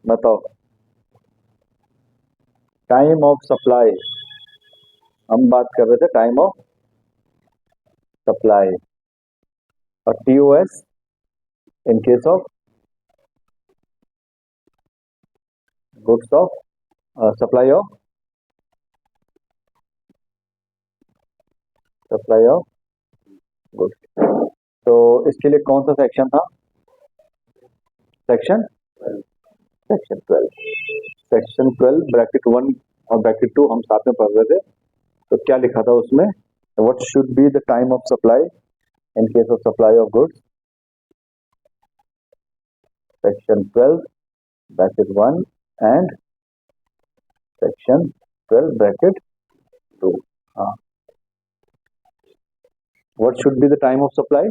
बताओ। Time of supply, हम बात कर रहे थे टाइम ऑफ सप्लाई। और TOS in case of goods of supply of goods. तो इसके लिए कौन सा सेक्शन था? Section section 12। सेक्शन 12 ब्रैकेट 1 और ब्रैकेट 2 हम साथ में पढ़ रहे थे। तो क्या लिखा था उसमें? What should be the time of supply in case of supply of goods? Section 12 bracket 1 and section 12 bracket 2। हाँ, what should be the time of supply?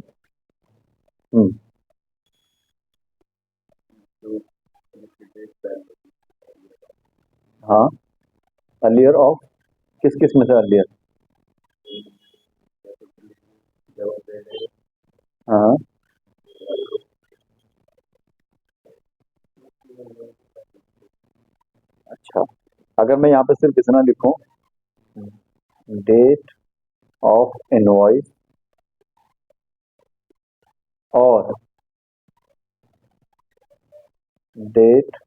हाँ, अर्लियर ऑफ किस किस में से अर्लियर? हाँ, अच्छा। अगर मैं यहाँ पे सिर्फ इतना लिखूं, डेट ऑफ इनवॉइस और date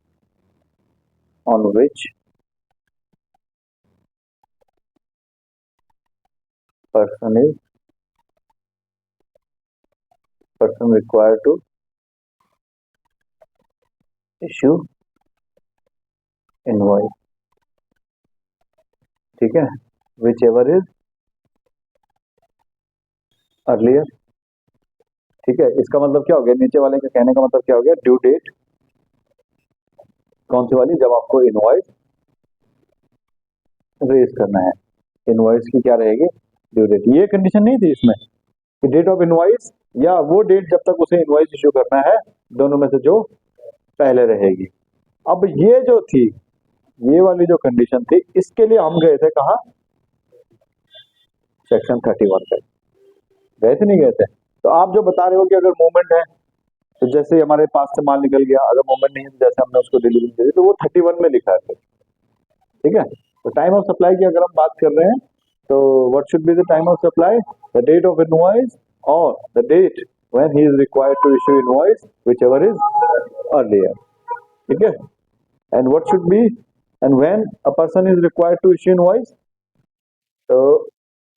on which person required to issue invoice, ठीक है, विच एवर इज अर्लियर। ठीक है, इसका मतलब क्या हो गया? नीचे वाले का कहने का मतलब क्या हो गया? ड्यू डेट कौन सी वाली? जब आपको इनवॉइस रेज करना है, इनवॉइस की क्या रहेगी? Due date. ये कंडीशन नहीं थी इसमें कि डेट ऑफ इनवॉइस या वो डेट जब तक उसे इनवॉइस इश्यू करना है, दोनों में से जो पहले रहेगी। अब ये जो थी, ये वाली जो कंडीशन थी, इसके लिए हम गए थे कहा? सेक्शन 31 पे गए थे, नहीं गए थे? तो आप जो बता रहे हो कि अगर मूवमेंट है, तो जैसे ही हमारे पास से माल निकल गया, अगर मूवमेंट नहीं है तो जैसे हमने उसको डिलीवरी दे दी, तो वो 31 में लिखा है। ठीक है, तो टाइम ऑफ सप्लाई की अगर हम बात कर रहे हैं, तो what should be the time of supply? The date of invoice और the date when he is required to issue invoice, whichever is earlier. ठीक है, and what should be and when a person is required to issue invoice. तो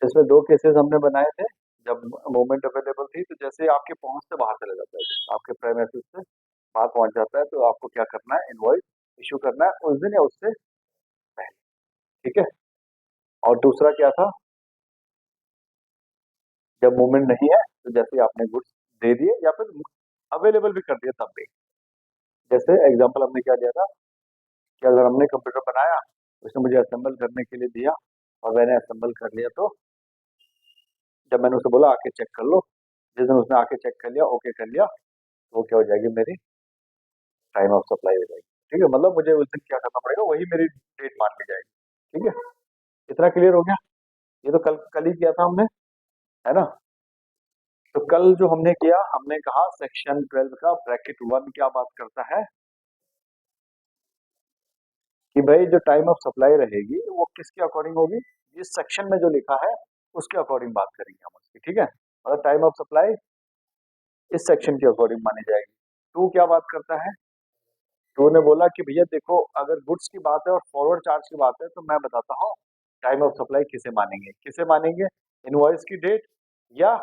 इसमें दो cases हमने बनाए थे। जब मूवमेंट अवेलेबल थी, तो जैसे आपके पहुंच से बाहर चला जाता है, आपके प्रेमिसेस से बाहर पहुंच जाता है, तो आपको क्या करना है? इनवॉइस इशू करना है उस दिन या उससे पहले। ठीक है, और दूसरा क्या था? जब मूवमेंट नहीं है, तो जैसे आपने गुड्स दे दिए या फिर अवेलेबल भी कर दिया तब भी। जैसे एग्जांपल हमने क्या लिया था कि अगर हमने कंप्यूटर बनाया, उसने मुझे असेंबल करने के लिए दिया और मैंने असेंबल कर लिया, तो जब मैंने उसे बोला आके चेक कर लो, जिस दिन उसने आके चेक कर लिया, ओके कर लिया, तो वो क्या हो जाएगी? मेरी टाइम ऑफ सप्लाई हो जाएगी। ठीक है, मतलब मुझे उस दिन क्या करना पड़ेगा? वही मेरी डेट मान ली जाएगी। ठीक है, इतना क्लियर हो गया? ये तो कल कल ही किया था हमने, है ना? तो कल जो हमने किया, हमने कहा सेक्शन 12 का ब्रैकेट 1 क्या बात करता है कि भाई जो टाइम ऑफ सप्लाई रहेगी वो किसके अकॉर्डिंग होगी? इस सेक्शन में जो लिखा है उसके अकॉर्डिंग बात करेंगे हम उसकी। ठीक है, मतलब टाइम ऑफ सप्लाई इस सेक्शन के अकॉर्डिंग मानी जाएगी। टू क्या बात करता है? टू ने बोला कि भैया देखो, अगर गुड्स की बात है और फॉरवर्ड चार्ज की बात है, तो मैं बताता हूँ टाइम ऑफ सप्लाई किसे मानेंगे। किसे मानेंगे? इनवॉइस की डेट, या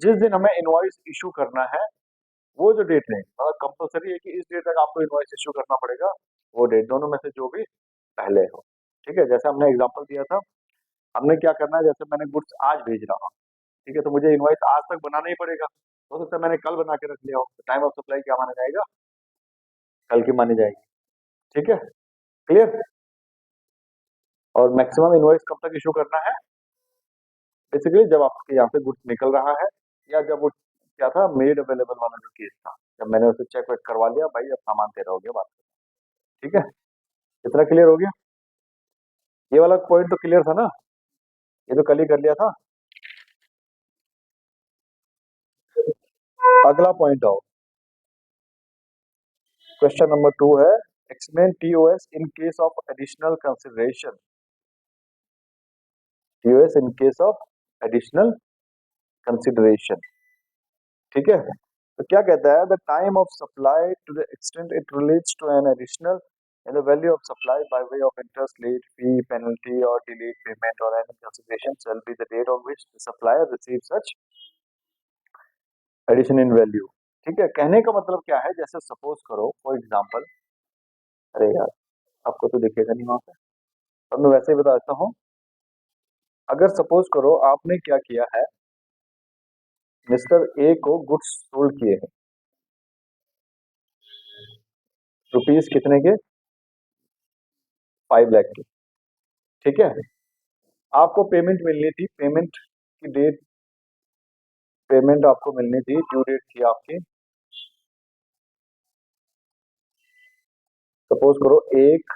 जिस दिन हमें इनवॉइस इशू करना है वो जो डेट है, मतलब कंपलसरी है कि इस डेट तक आपको इनवॉइस इशू करना पड़ेगा, वो डेट दोनों में से जो भी पहले हो। ठीक है, जैसे हमने एग्जांपल दिया था, हमने क्या करना है? जैसे मैंने गुड्स आज भेज रहा हूँ, ठीक है, तो मुझे इनवॉइस आज तक बनाना ही पड़ेगा। हो सकता है मैंने कल बना के रख लिया हो, तो टाइम ऑफ सप्लाई क्या माना जाएगा? कल की मानी जाएगी। ठीक है, क्लियर? और मैक्सिमम इनवॉइस कब तक इशू करना है? बेसिकली जब आपके यहाँ से गुड्स निकल रहा है, या जब वो क्या था, मेड अवेलेबल वाला जो केस था, जब मैंने उसे चेक वेक करवा लिया, भाई अब सामान तेरा हो गया, बात। ठीक है, इतना क्लियर हो गया? ये वाला पॉइंट तो क्लियर था ना? ये तो कल ही कर लिया था। अगला पॉइंट आओ, क्वेश्चन नंबर 2 है, explain TOS in case of additional consideration. TOS in case of additional consideration, ठीक है। तो क्या कहता है, the time of supply to the extent it relates to an additional and the value of supply by way of interest, late fee, penalty or delayed payment or any consideration shall be the date on which the supplier receives such addition in value। ठीक है, कहने का मतलब क्या है, जैसे suppose करो for example, अरे यार आपको तो दिखेगा नहीं वहां पे, अब मैं वैसे ही बता देता हूँ। अगर सपोज करो आपने क्या किया है, मिस्टर ए को गुड्स सोल्ड किए हैं रुपीज कितने के, 5 लाख के, ठीक है। आपको पेमेंट मिलनी थी, पेमेंट की डेट, पेमेंट आपको मिलनी थी, ड्यू डेट थी आपकी सपोज करो 1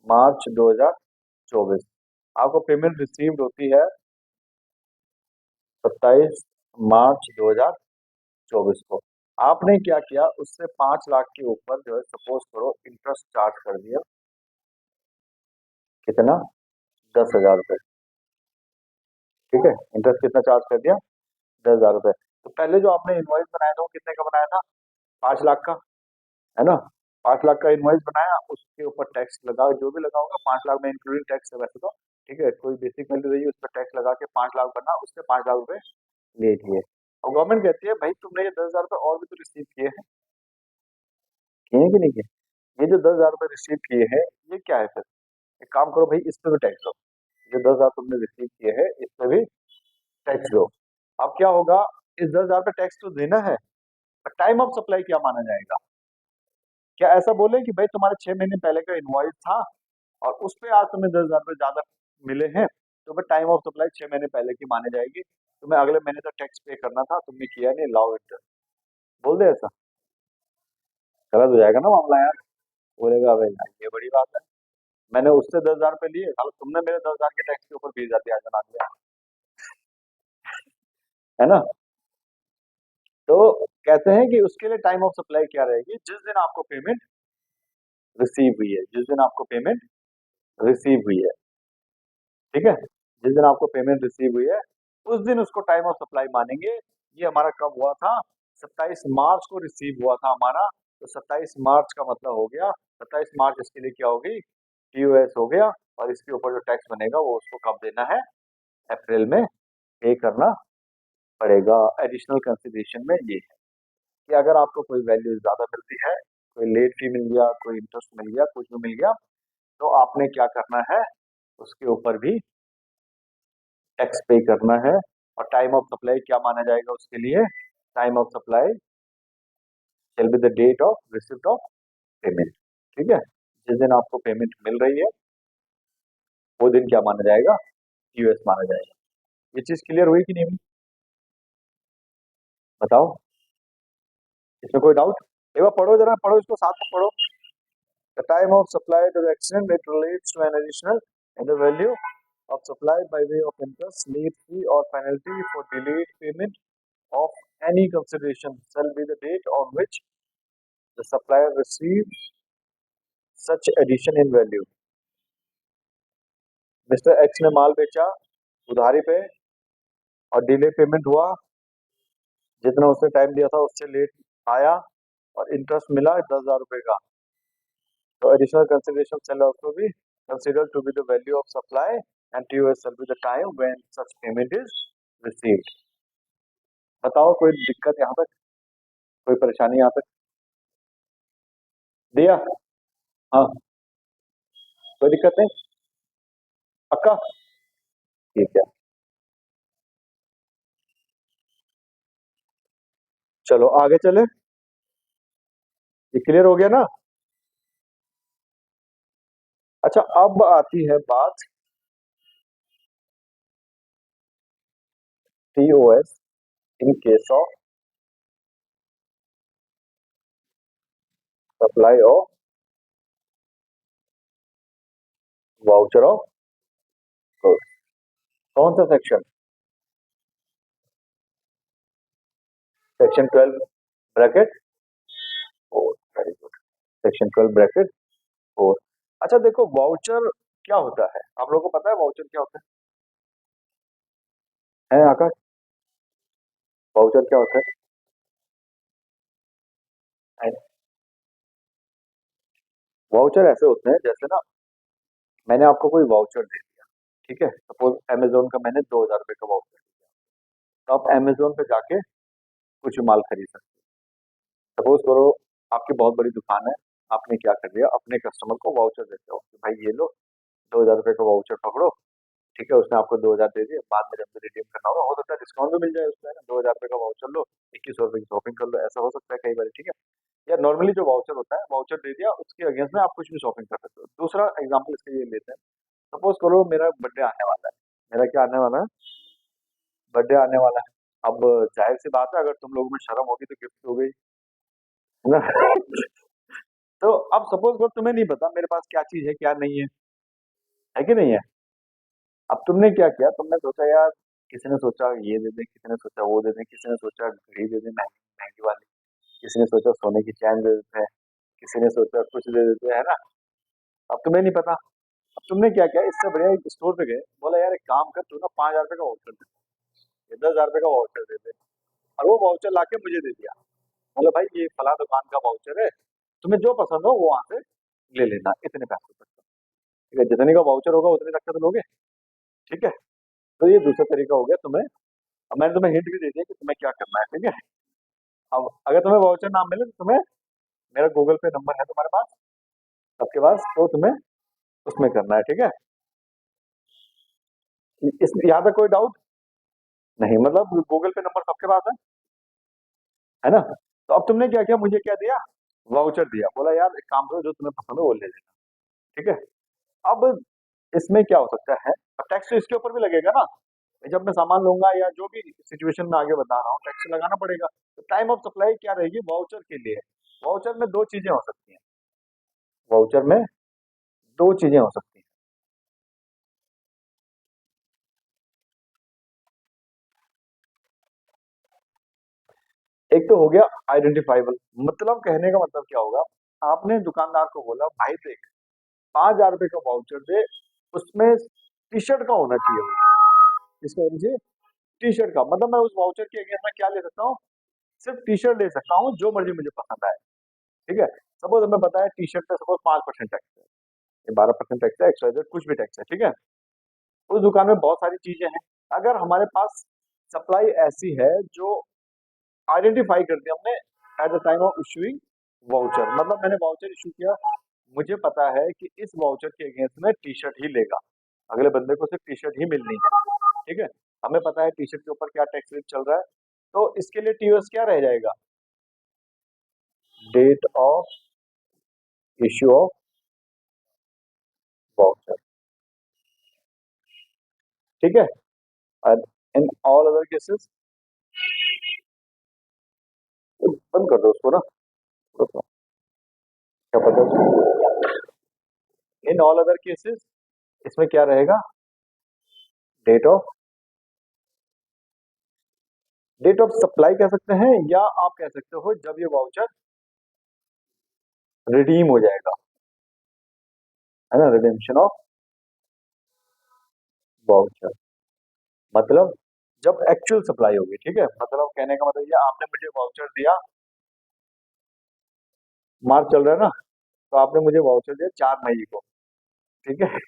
मार्च 2024। आपको पेमेंट रिसीव्ड होती है 27 मार्च 2024 को। आपने क्या किया, उससे 5 लाख के ऊपर जो है सपोज करो इंटरेस्ट चार्ज कर दिया, कितना, 10,000 रुपए, ठीक है। इंटरेस्ट कितना चार्ज कर दिया, 10,000 रुपए। तो पहले जो आपने इनवॉइस बनाया था वो कितने का बनाया था, 5 लाख का, है ना। 5 लाख का इनवॉइस बनाया, उसके ऊपर टैक्स लगा, जो भी लगा होगा 5 लाख में इंक्लूडिंग टैक्स है वैसे तो, ठीक है। कोई बेसिक वैल्यू रही उस पर टैक्स लगा के 5 लाख बना, उससे 5 लाख रुपए ले लिए। और गवर्नमेंट कहती है भाई तुमने ये 10,000 रुपए और भी तो रिसीव किए हैं कि नहीं किए, ये जो 10,000 रुपए रिसीव किए हैं ये क्या है, फिर एक काम करो भाई, इस पे भी टैक्स दो। जो 10,000 तुमने रिसीव किए हैं इस पे भी टैक्स दो। अब क्या होगा, इस 10,000 पे टैक्स तो देना है, टाइम ऑफ सप्लाई क्या माना जाएगा। क्या ऐसा बोले कि भाई तुम्हारे 6 महीने पहले का इनवॉइस था और उस पे आज तुम्हें 10,000 रुपए ज्यादा मिले हैं, तो फिर टाइम ऑफ सप्लाई 6 महीने पहले की मानी जाएगी, तुम्हें अगले महीने तक टैक्स पे करना था, तुमने किया नहीं, लाओ इट, बोल दे ऐसा, गलत हो जाएगा ना मामला यार। बोलेगा भाई यार ये बड़ी बात है, मैंने उससे 10,000 रुपए लिए, साला तुमने मेरे 10,000 के टैक्स के ऊपर 20,000 ब्याज बना दिया, है ना। तो कहते हैं कि उसके लिए टाइम ऑफ सप्लाई क्या रहेगी, जिस दिन आपको पेमेंट रिसीव हुई है, जिस दिन आपको पेमेंट रिसीव हुई है, ठीक है, जिस दिन आपको पेमेंट रिसीव हुई है उस दिन उसको टाइम ऑफ सप्लाई मानेंगे। ये हमारा कब हुआ था, 27 मार्च को रिसीव हुआ था हमारा, तो 27 मार्च का मतलब हो गया 27 मार्च, इसके लिए क्या होगी, टीओएस हो गया। और इसके ऊपर जो टैक्स बनेगा वो उसको कब देना है, अप्रैल में पे करना पड़ेगा। एडिशनल कंसिडरेशन में ये है कि अगर आपको कोई वैल्यू ज्यादा मिलती है, कोई लेट फी मिल गया, कोई इंटरेस्ट मिल गया, कुछ भी मिल गया, तो आपने क्या करना है, उसके ऊपर भी टैक्स पे करना है। और टाइम ऑफ सप्लाई क्या माना जाएगा उसके लिए, time of supply shall be the date of receipt of payment, ठीक है। जिस दिन आपको पेमेंट मिल रही है वो दिन क्या माना जाएगा, यूएस माना जाएगा। ये चीज क्लियर हुई कि नहीं हुई, बताओ, इसमें कोई डाउट। एक बार पढ़ो जरा, पढ़ो इसको साथ में पढ़ो। The time of supply to the extent it relates to an additional and the value of supply by way of interest, late fee or penalty for delayed payment of any consideration shall be the date on which the supplier receives such addition in value। Mister x ने माल बेचा उधारी पे और delay payment हुआ, जितना उसने time दिया था उससे लेट आया और इंटरेस्ट मिला 10,000 रुपए का, तो additional consideration shall also be considered to be the value of supply and TOS shall be the time when such payment is received। बताओ कोई दिक्कत यहाँ तक, कोई परेशानी यहाँ तक, दिया, हाँ कोई दिक्कत नहीं, पक्का, ठीक है। चलो आगे चले, ये क्लियर हो गया ना। अच्छा अब आती है बात TOS in case of supply of voucher of goods. कौन सा section, section 12 bracket 4, very good. Section 12 bracket 4। अच्छा देखो वाउचर क्या होता है, आप लोगों को पता है वाउचर क्या होता है आकाश? वाउचर क्या होता है? वाउचर ऐसे होते हैं जैसे ना, मैंने आपको कोई वाउचर दे दिया, ठीक है, सपोज अमेजोन का मैंने 2000 रुपए का वाउचर दिया, तो आप अमेजोन पे जाके कुछ भी माल खरीद सकते हो। सपोज करो आपकी बहुत बड़ी दुकान है, आपने क्या कर दिया, अपने कस्टमर को वाउचर देते हो कि भाई ये लो 2000 रुपए का वाउचर पकड़ो, ठीक है, उसने आपको 2000 दे दिए, बाद में जब भी रिडीम करना होगा हो सकता है डिस्काउंट भी मिल जाए उसमें, ना 2000 रुपए का वाउचर लो, 2100 रुपए की शॉपिंग कर लो, ऐसा हो सकता है कई बार, ठीक है। या नॉर्मली जो वाउचर होता है, वाउचर दे दिया उसके अगेंस्ट में आप कुछ भी शॉपिंग कर सकते हो। दूसरा एग्जाम्पल इसके ये लेते हैं, सपोज करो मेरा बर्थडे आने वाला है, मेरा क्या आने वाला है, बर्थडे आने वाला है। अब जाहिर सी बात है अगर तुम लोगों में शर्म होगी तो गिफ्ट हो गई, है ना? तो अब सपोज करो तुम्हें नहीं पता मेरे पास क्या चीज है क्या नहीं है कि नहीं है। अब तुमने क्या किया, तुमने सोचा यार, किसी ने सोचा ये दे दे, किसी ने सोचा वो दे दे, किसी ने सोचा घड़ी दे दे महंगी महंगी वाली, किसी ने सोचा सोने की चैन दे देते हैं, किसी ने सोचा कुछ दे देते हैं, है ना। अब तुम्हें नहीं पता, अब तुमने क्या किया, इससे बढ़िया एक स्टोर पे गए, बोला यार एक काम कर, तू ना 5000 रुपए का वाउचर दे दे, या 10,000 रुपए का वाउचर दे दे, और वो वाउचर लाके मुझे दे दिया, बोला भाई ये फला दुकान का वाउचर है, तुम्हें जो पसंद हो वो वहां से ले लेना इतने पैसों तक का। ठीक है, जितने का वाउचर होगा उतने तक का तो लोगे, ठीक है। तो ये दूसरा तरीका हो गया तुम्हें, अब मैंने तुम्हें हिंट भी दे दिया कि तुम्हें क्या करना है, ठीक है। अब अगर तुम्हें वाउचर ना मिले तो तुम्हें, मेरा गूगल पे नंबर है तुम्हारे पास, सबके पास, तो तुम्हें उसमें करना है, ठीक है। इस यहाँ तक कोई डाउट नहीं, मतलब गूगल पे नंबर सबके पास है ना। तो अब तुमने क्या किया, मुझे क्या दिया, वाउचर दिया, बोला यार एक काम करो जो तुम्हें पसंद है वो ले लेना, ठीक है। अब इसमें क्या हो सकता है, अब टैक्स तो इसके ऊपर भी लगेगा ना, जब मैं सामान लूंगा या जो भी सिचुएशन में आगे बता रहा हूँ टैक्स लगाना पड़ेगा। तो टाइम ऑफ सप्लाई क्या रहेगी वाउचर के लिए, वाउचर में दो चीजें हो सकती हैं, वाउचर में दो चीजें हो सकती हैं। एक तो हो गया आइडेंटिफाइबल, मतलब कहने का मतलब क्या होगा, आपने दुकानदार को बोला भाई देख 5000 रुपए का वाउचर दे, उसमें टी शर्ट का होना चाहिए, इसका होना चाहिए टी शर्ट का, मतलब मैं उस वाउचर के अगेंस्ट में क्या ले सकता हूँ, सिर्फ टी शर्ट ले सकता हूँ जो मर्जी मुझे पसंद आए, ठीक है। सपोज हमें पता है टी शर्ट पे सपोज 5% टैक्स है, ये 12% टैक्स है, एक्स कुछ भी टैक्स है, ठीक है। उस दुकान में बहुत सारी चीजें हैं, अगर हमारे पास सप्लाई ऐसी है जो आइडेंटिफाई कर दिया हमने at the time of issuing voucher, मतलब मैंने वाउचर इशू किया, मुझे पता है कि इस वाउचर के अगेंस्ट में टी शर्ट ही लेगा, अगले बंदे को सिर्फ टी शर्ट ही मिलनी है, ठीक है। हमें पता है टी शर्ट के ऊपर क्या टैक्स रेट चल रहा है, तो इसके लिए टीओएस क्या रह जाएगा, date of issue of voucher, ठीक है। और इन ऑल अदर केसेस, बंद कर दो उसको ना, क्या पता, इन ऑल अदर केसेस इसमें क्या रहेगा, date of, date of supply कह सकते हैं, या आप कह सकते हो जब ये वाउचर रिडीम हो जाएगा, है ना, रिडेम्पशन ऑफ वाउचर, मतलब जब एक्चुअल सप्लाई होगी, ठीक है, मतलब कहने का मतलब ये आपने मुझे वाउचर दिया, मार्च चल रहा है ना, तो आपने मुझे वाउचर दिया 4 मई को, ठीक है।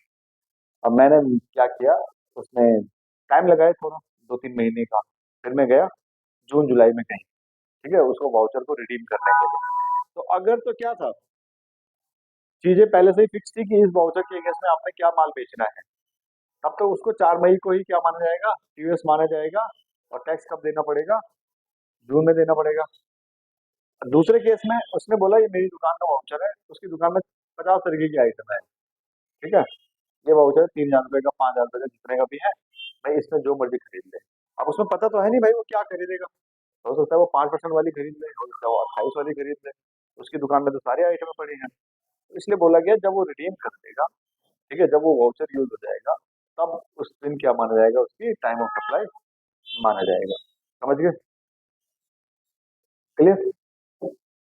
अब मैंने क्या किया, उसमें टाइम लगाया थोड़ा, 2-3 महीने का, फिर मैं गया जून जुलाई में कहीं, ठीक है, उसको वाउचर को रिडीम करने के लिए। तो अगर तो क्या था, चीजें पहले से ही फिक्स थी कि इस वाउचर के अगेंस्ट में आपने क्या माल बेचना है, तब तो उसको 4 मई को ही क्या माना जाएगा, टीओएस माना जाएगा, और टैक्स कब देना पड़ेगा, जून में देना पड़ेगा। दूसरे केस में उसने बोला ये मेरी दुकान का वाउचर है, उसकी दुकान में 50 तरीके की आइटम है, ठीक है, ये वाउचर 3,000 रुपए का, 5,000 रुपए का, जितने का भी है, भाई इसमें जो मर्जी खरीद ले। अब उसमें पता तो है नहीं भाई वो क्या खरीदेगा, हो सकता है वो 5% वाली खरीद ले, हो सकता है वो 28 वाली खरीद ले, उसकी दुकान में तो सारी आइटमें पड़ी हैं। तो इसलिए बोला गया जब वो रिडीम कर देगा, ठीक है, जब वो वाउचर यूज हो जाएगा, तब उस दिन क्या माना जाएगा, उसकी टाइम ऑफ सप्लाई माना जाएगा। समझ गए, क्लियर,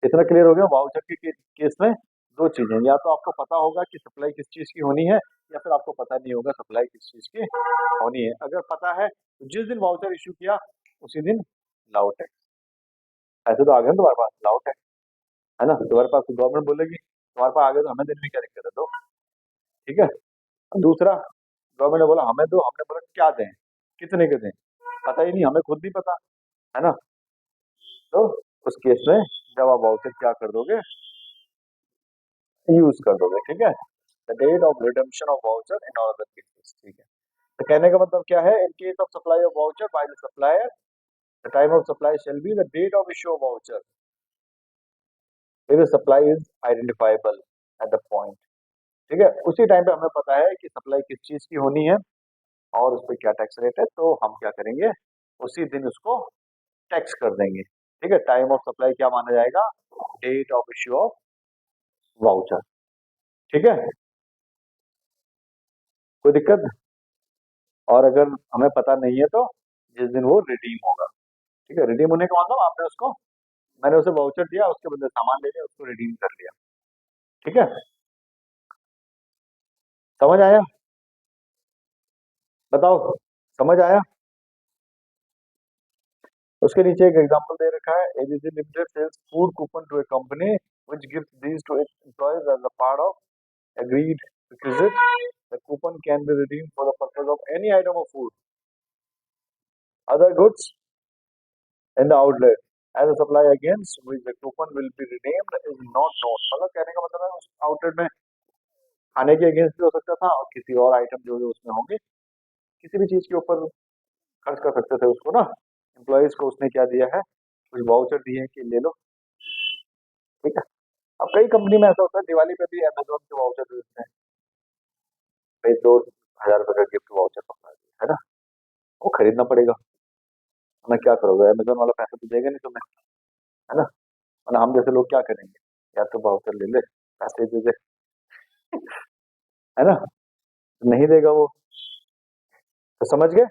इतना क्लियर हो गया वाउचर के केस में। दो चीजें, या तो आपको पता होगा कि सप्लाई किस चीज की होनी है, या फिर आपको पता नहीं होगा सप्लाई किस चीज की होनी है। अगर पता है तो जिस दिन वाउचर इशू किया उसी दिन लाओ टैक्स। ऐसे तो आ गए ना तुम्हारे पास, लाओ टैक्स, है ना। तुम्हारे पास गवर्नमेंट बोलेगी तुम्हारे पास आ गए तो हमें देने में क्या दिक्कत है, दो। ठीक है। दूसरा, गवर्नमेंट ने बोला हमें दो, हमने बोला क्या दें, कितने के दें, पता ही नहीं, हमें खुद नहीं पता, है ना। तो उस केस में जब आप वाउचर क्या कर दोगे, यूज कर दोगे। ठीक है। The date of redemption of voucher in all other cases. ठीक है। तो कहने का मतलब क्या है, in case of supply of voucher by the supplier, the time of supply shall be the date of issue of voucher if the supply is identifiable at the point. ठीक है। उसी टाइम पे हमें पता है कि सप्लाई किस चीज की होनी है और उस पर क्या टैक्स रेट है, तो हम क्या करेंगे, उसी दिन उसको टैक्स कर देंगे। ठीक है। टाइम ऑफ सप्लाई क्या माना जाएगा, date of issue of voucher. ठीक है। कोई दिक्कत। और अगर हमें पता नहीं है तो जिस दिन वो रिडीम होगा। ठीक है। रिडीम होने का मतलब आपने उसको, मैंने उसे वाउचर दिया, उसके बदले सामान ले लिया, उसको रिडीम कर लिया। ठीक है। समझ आया, बताओ, समझ आया। उसके नीचे एक एग्जांपल दे रखा है, ABC limited sales food coupon to a company which gives these to its employees as a part of agreed requisite. The coupon can be redeemed for the purpose of any item of food, other goods in the outlet. As a supply against which the coupon will be redeemed is not known. मतलब कहने का मतलब है उस outlet में खाने के against भी हो सकता था और किसी और आइटम जो जो उसमें होंगे, किसी भी चीज के ऊपर खर्च कर सकते थे उसको ना। एम्प्लॉयज को उसने क्या दिया है, कुछ वाउचर दिए हैं कि ले लो। ठीक है। अब कई कंपनी में ऐसा होता है, दिवाली पे भी अमेजोन के वाउचर देते हैं, भाई 2,000 रुपए का गिफ्ट वाउचर पकड़ा दिया, है ना। वो खरीदना पड़ेगा, वरना क्या करोगे, अमेजोन वाला पैसा तो देगा नहीं तुम्हें, है ना। वरना हम जैसे लोग क्या करेंगे, या तो वाउचर ले ले, पैसे दे दे, है ना। नहीं देगा वो। तो समझ गए,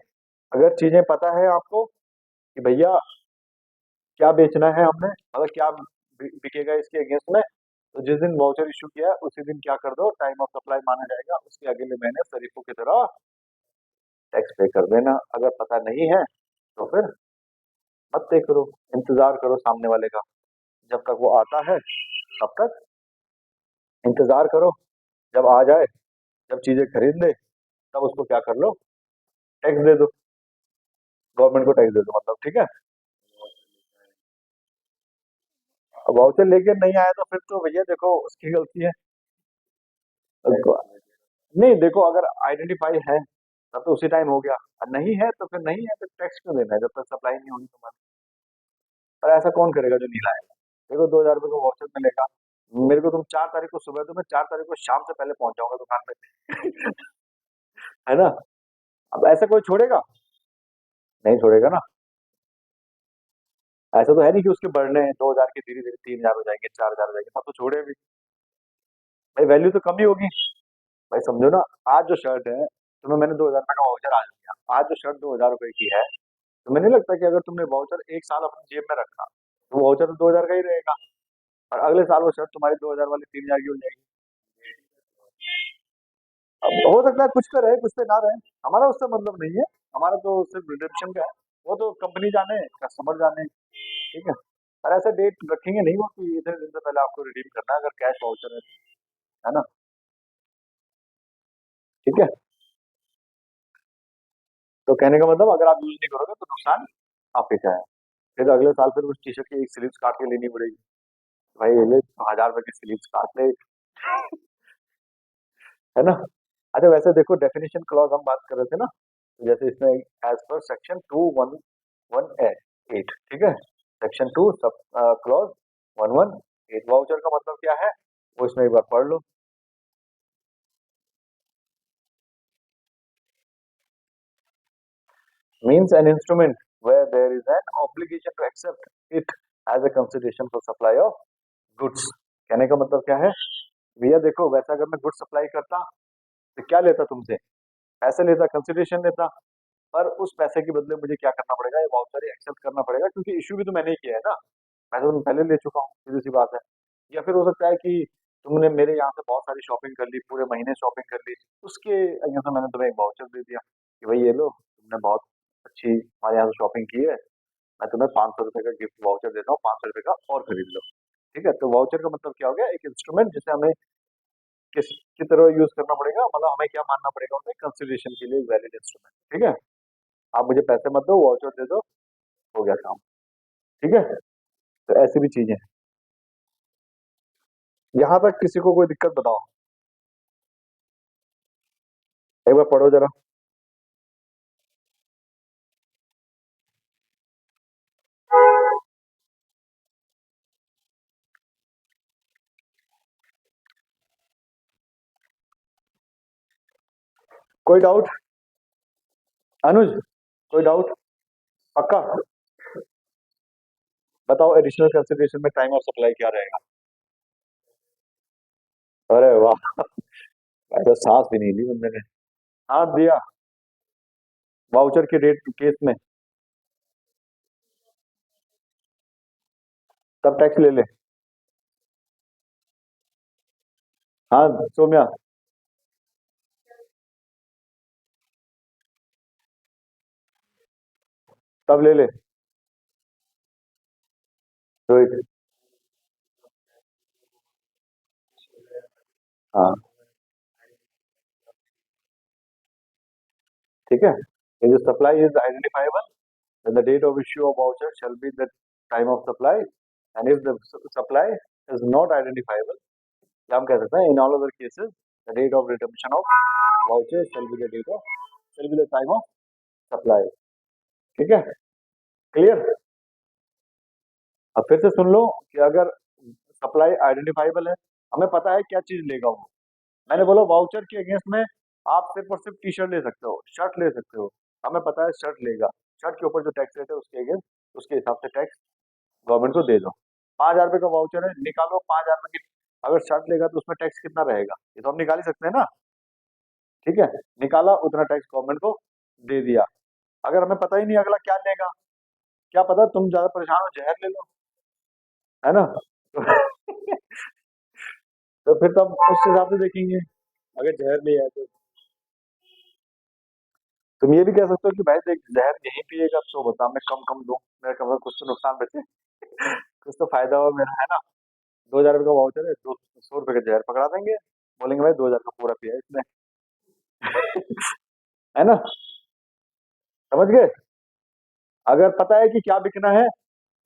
अगर चीजें पता है आपको कि भैया क्या बेचना है हमने, मतलब क्या बिकेगा इसके अगेंस्ट में, तो जिस दिन वाउचर इशू किया है उसी दिन क्या कर दो, टाइम ऑफ सप्लाई माना जाएगा, उसके अगले महीने शरीफों की तरह टैक्स पे कर देना। अगर पता नहीं है तो फिर मत पे करो, इंतजार करो सामने वाले का, जब तक वो आता है तब तक इंतजार करो, जब आ जाए, जब चीजें खरीद ले, तब उसको क्या कर लो, टैक्स दे दो, गवर्नमेंट को टैक्स दे दो, मतलब। ठीक है। अब वाउचर लेके नहीं आया तो फिर तो भैया देखो उसकी गलती है। उसको- नहीं देखो, अगर आइडेंटिफाई है तब तो उसी टाइम हो गया, और नहीं है तो फिर नहीं है, तो टैक्स क्यों देना है जब तक सप्लाई नहीं होगी तुम्हारी। पर ऐसा कौन करेगा जो नहीं लाएगा। देखो 2,000 रुपये का वाउचर मिलेगा मेरे को, तुम 4 तारीख को सुबह, तो मैं 4 तारीख को शाम से पहले पहुंच जाऊंगा दुकान पे। है ना। अब ऐसा कोई छोड़ेगा, नहीं छोड़ेगा ना। ऐसा तो है नहीं कि उसके बढ़ने हैं 2,000 के धीरे धीरे 3,000 हो जाएंगे, 4,000 हो जाएंगे, तब तो छोड़े भी, भाई वैल्यू तो कम ही होगी। भाई समझो ना, आज जो शर्ट है, तुम्हें मैंने 2,000 रुपये का वाउचर आज दिया, आज जो शर्ट 2,000 रुपए की है, तुम्हें नहीं लगता कि अगर तुमने वाउचर 1 साल अपनी जेब में रखा तो वाउचर तो 2,000 का ही रहेगा, और अगले साल वो शर्ट तुम्हारी 2,000 वाली 3,000 की हो जाएगी। अब हो सकता है कुछ पे रहे कुछ पे ना रहे, हमारा उससे मतलब नहीं है, हमारा तो सिर्फ रिडेम्पशन का है, वो तो कंपनी जाने, कस्टमर जाने। ठीक है। पर ऐसा डेट रखेंगे नहीं वो कि इतने दिन से पहले आपको रिडीम करना है, अगर कैश वाउचर है ना। ठीक है। तो कहने का मतलब अगर आप यूज नहीं करोगे तो नुकसान आप ही का है। फिर अगले साल फिर उस टी शर्ट की एक स्लीव्स काट के लेनी पड़ेगी, भाई ये ले 1,000 रुपए की स्लीव्स काट ले, है ना। अच्छा वैसे देखो, डेफिनेशन क्लॉज हम बात कर रहे थे ना, तो जैसे इसमें एज पर सेक्शन 211(8), ठीक है, सेक्शन 2 सब क्लॉज 118, वाउचर का मतलब क्या है वो इसमें एक बार पढ़ लो। Means an instrument where there is an obligation to accept it as a consideration for supply of goods। कहने का मतलब क्या है, भैया देखो वैसा अगर मैं गुड्स सप्लाई करता तो क्या लेता तुमसे, पैसे लेता, कंसिडरेशन लेता, पर उस पैसे के बदले मुझे क्या करना पड़ेगा, ये वाउचर एक्सेप्ट करना पड़ेगा, क्योंकि इश्यू भी तो मैंने ही किया है ना, मैं तो पहले ले चुका हूँ, सीधी सी बात है। या फिर हो सकता है कि तुमने मेरे यहाँ से बहुत सारी शॉपिंग कर ली, पूरे महीने शॉपिंग कर ली, उसके यहाँ से मैंने तुम्हें एक वाउचर दे दिया कि भाई ये लो, तुमने बहुत अच्छी हमारे यहाँ से शॉपिंग की है, मैं तुम्हें 500 रुपए का गिफ्ट वाउचर देता हूँ, 500 रुपए का और खरीद लो। ठीक है, तो वाउचर का मतलब क्या हो गया, एक इंस्ट्रूमेंट जिसे हमें किस तरह यूज करना पड़ेगा, मतलब हमें क्या मानना पड़ेगा, उसे कंसिडरेशन के लिए वैलिड इंस्ट्रूमेंट। ठीक है, आप मुझे पैसे मत दो, वाउचर दे दो, हो गया काम। ठीक है, तो ऐसी भी चीजें हैं। यहाँ तक किसी को कोई दिक्कत बताओ, एक बार पढ़ो जरा। कोई डाउट? अनुज, कोई डाउट? पक्का? बताओ, एडिशनल कंसिडरेशन में टाइम ऑफ सप्लाई क्या रहेगा? अरे वाह, भाई तो सांस भी नहीं ली बंदे ने। हाँ दिया, वाउचर के रेट केस में तब टैक्स ले ले। हाँ सौम्या, तब ले ले। रोहित, हाँ ठीक है, ये जो supply is identifiable, then the date of issue of voucher shall be the time of supply, and if the supply is not identifiable, या हम कह सकते हैं in all other cases the date of redemption of voucher shall be the date of, shall be the time of supply। ठीक है, clear? अब फिर से सुन लो कि अगर सप्लाई आइडेंटिफाइबल है, हमें पता है क्या चीज लेगा वो। मैंने बोला वाउचर के अगेंस्ट में आप सिर्फ और सिर्फ टी शर्ट ले सकते हो, शर्ट ले सकते हो, हमें पता है शर्ट लेगा, शर्ट के ऊपर जो टैक्स रेट है उसके अगेंस्ट, उसके हिसाब से टैक्स गवर्नमेंट को दे दो। 5,000 रुपए का वाउचर है, निकालो 5,000 की, अगर शर्ट लेगा तो उसमें टैक्स कितना रहेगा, ये तो हम निकाल ही सकते हैं ना। ठीक है, निकाला, उतना टैक्स गवर्नमेंट को दे दिया। अगर हमें पता ही नहीं अगला क्या लेगा, क्या पता तुम ज्यादा परेशान हो जहर ले लो, है ना? तो फिर तब उस हिसाब से देखेंगे, अगर जहर लिया है तो। तुम ये भी कह सकते हो कि भाई देख, जहर यही पिएगा तो बता, मैं कम कम दूं, मेरा कम से कम कुछ तो नुकसान बचे, कुछ तो फायदा हो मेरा, है ना? 2,000 रुपए का वाउचर है, 200 रुपए का जहर पकड़ा देंगे, बोलेंगे भाई 2,000 का पूरा पिया इसने। है ना? समझ गए? अगर पता है कि क्या बिकना है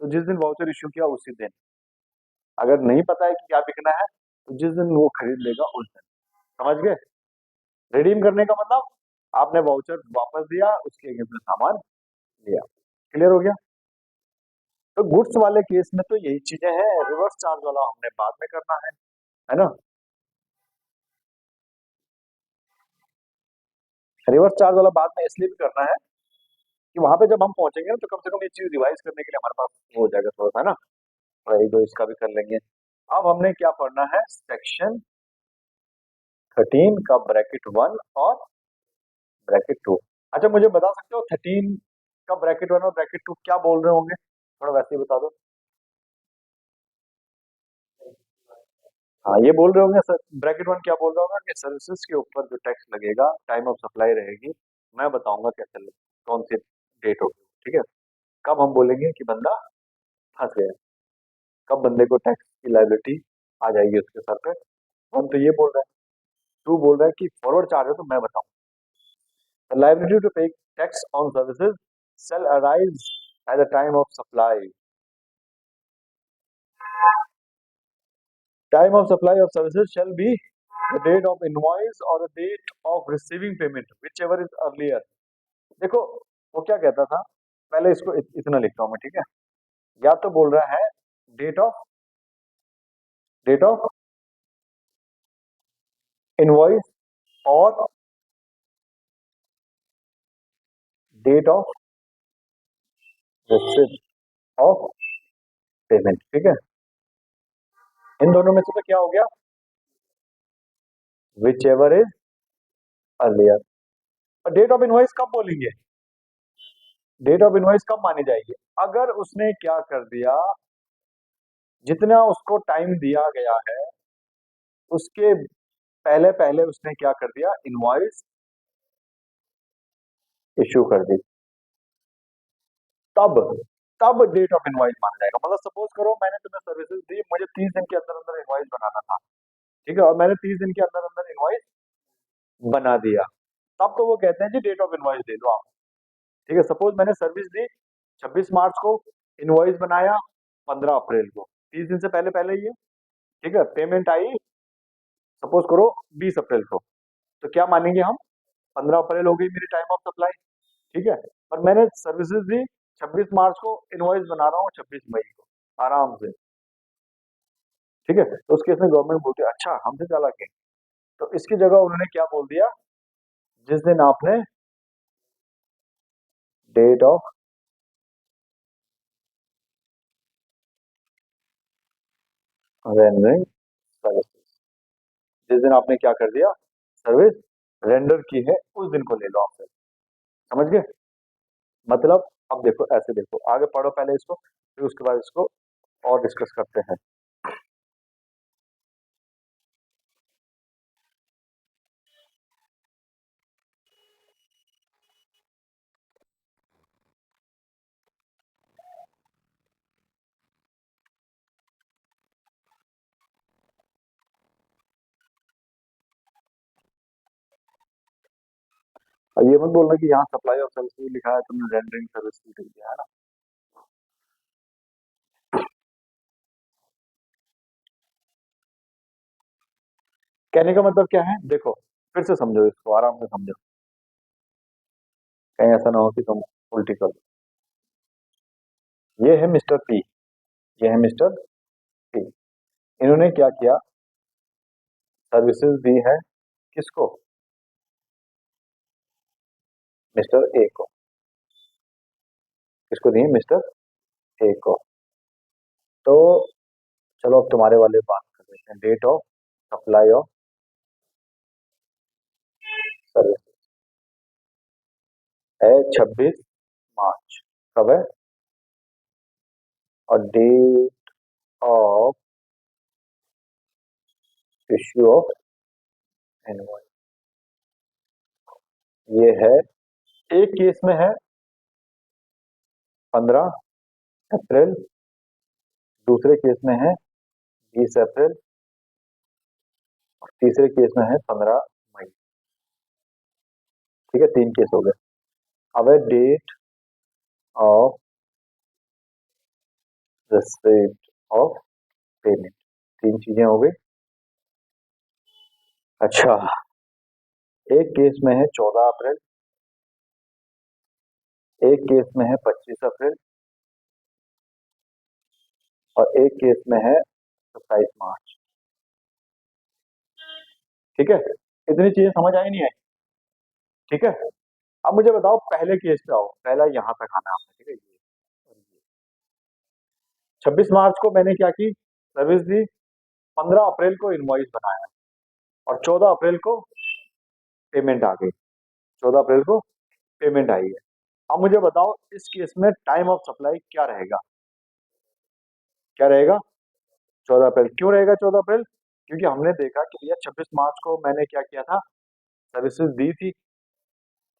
तो जिस दिन वाउचर इश्यू किया उसी दिन, अगर नहीं पता है कि क्या बिकना है तो जिस दिन वो खरीद लेगा उस दिन। समझ गए? रिडीम करने का मतलब आपने वाउचर वापस दिया, उसके अगेंस्ट में सामान लिया। क्लियर हो गया? तो गुड्स वाले केस में तो यही चीजें हैं, रिवर्स चार्ज वाला हमने बाद में करना है ना? रिवर्स चार्ज वाला बाद में इसलिए भी करना है कि वहां पे जब हम पहुंचेंगे ना तो कम से कम ये चीज रिवाइज करने के लिए हमारे पास वो हो जाएगा थोड़ा सा, है ना? और एक दो इसका भी कर लेंगे। अब हमने क्या पढ़ना है, सेक्शन 13 का ब्रैकेट 1 और ब्रैकेट 2। अच्छा मुझे बता सकते हो 13 का ब्रैकेट 1 और ब्रैकेट 2 क्या बोल रहे होंगे, थोड़ा वैसे ही बता दो। हाँ ये बोल रहे होंगे सर, ब्रैकेट 1 क्या बोल रहा होगा कि सर्विसेज के ऊपर जो टैक्स लगेगा, टाइम ऑफ सप्लाई रहेगी, मैं बताऊंगा कैसे कौन सी डेट होगी। ठीक है, कब हम बोलेंगे कि बंदा फंस गया, कब बंदे को टैक्स की लायबिलिटी आ जाएगी उसके सर पे। हम तो ये बोल रहे हैं, तू बोल रहा है कि फॉरवर्ड चार्ज है, तो मैं बताऊं, लायबिलिटी टू पे tax on services shall arise at the time of supply. Time of supply of services shall be the date of invoice or the date of receiving payment, whichever is earlier। देखो वो क्या कहता था, पहले इसको इतना लिखता हूं मैं, ठीक है? या तो बोल रहा है डेट ऑफ इनवॉइस और date of receipt of payment. ठीक है, इन दोनों में से तो क्या हो गया, विच एवर इज अर्लियर। और डेट ऑफ इनवॉइस कब बोलेंगे, डेट ऑफ इनवॉइस कब मानी जाएगी, अगर उसने क्या कर दिया, जितना उसको टाइम दिया गया है उसके पहले पहले उसने क्या कर दिया, इनवॉइस इश्यू कर दी, तब तब डेट ऑफ इनवॉइस माना जाएगा। मतलब सपोज करो मैंने तुम्हें सर्विसेज दी, मुझे 30 दिन के अंदर अंदर इनवॉइस बनाना था, ठीक है, और मैंने 30 दिन के अंदर अंदर इनवॉइस बना दिया, तब तो वो कहते हैं जी डेट ऑफ इनवॉइस दे दो आप। ठीक है, सपोज मैंने सर्विस दी 26 मार्च को, इनवॉइस बनाया 15 अप्रैल को, 30 दिन से पहले पहले ही है। ठीक है, पेमेंट आई सपोज करो 20 अप्रैल को, तो क्या मानेंगे हम, 15 अप्रैल हो गई मेरी टाइम ऑफ सप्लाई। ठीक है, और मैंने सर्विसेज दी 26 मार्च को, इनवॉइस बना रहा हूँ 26 मई को, आराम से। ठीक है, तो उस केस में गवर्नमेंट बोलती है अच्छा हमसे चालाक है, तो इसकी जगह उन्होंने क्या बोल दिया, जिस दिन आपने डेट ऑफ रेंडरिंग सर्विस, जिस दिन आपने क्या कर दिया, सर्विस रेंडर की है, उस दिन को ले लो आप। समझ गए मतलब। अब देखो ऐसे, देखो आगे पढ़ो पहले इसको, फिर उसके बाद इसको और डिस्कस करते हैं। और ये मत बोलना कि यहाँ सप्लाई ऑफ सर्विस लिखा है, तुमने रेंडरिंग सर्विस लिख दिया है ना। कहने का मतलब क्या है, देखो फिर से समझो इसको, आराम से समझो, कहीं ऐसा ना हो कि तुम उल्टी कर दो। ये है मिस्टर पी, ये है मिस्टर पी, इन्होंने क्या किया, सर्विसेज दी है किसको, मिस्टर ए को, किसको दी, मिस्टर ए को। तो चलो अब तुम्हारे वाले बात कर लेते हैं, date of supply of service है 26 मार्च, कब है, और date of issue of invoice ये है, एक केस में है 15 अप्रैल, दूसरे केस में है 20 अप्रैल, और तीसरे केस में है 15 मई। ठीक है, 3 केस हो गए। अब है date of receipt of payment, 3 चीजें हो गई। अच्छा, एक केस में है 14 अप्रैल, एक केस में है 25 अप्रैल, और एक केस में है 27 मार्च। ठीक है, इतनी चीजें समझ आई नहीं आई। ठीक है, अब मुझे बताओ पहले केस पे आओ, पहला यहां तक आना है आपने। ठीक है, ये 26 मार्च को मैंने क्या की, सर्विस दी, 15 अप्रैल को इनवॉइस बनाया, और 14 अप्रैल को पेमेंट आ गई, 14 अप्रैल को पेमेंट आई है। अब मुझे बताओ इस केस में टाइम ऑफ सप्लाई क्या रहेगा, क्या रहेगा, 14 अप्रैल। क्यों रहेगा 14 अप्रैल, क्योंकि हमने देखा कि भैया 26 मार्च को मैंने क्या किया था, सर्विसेज दी थी।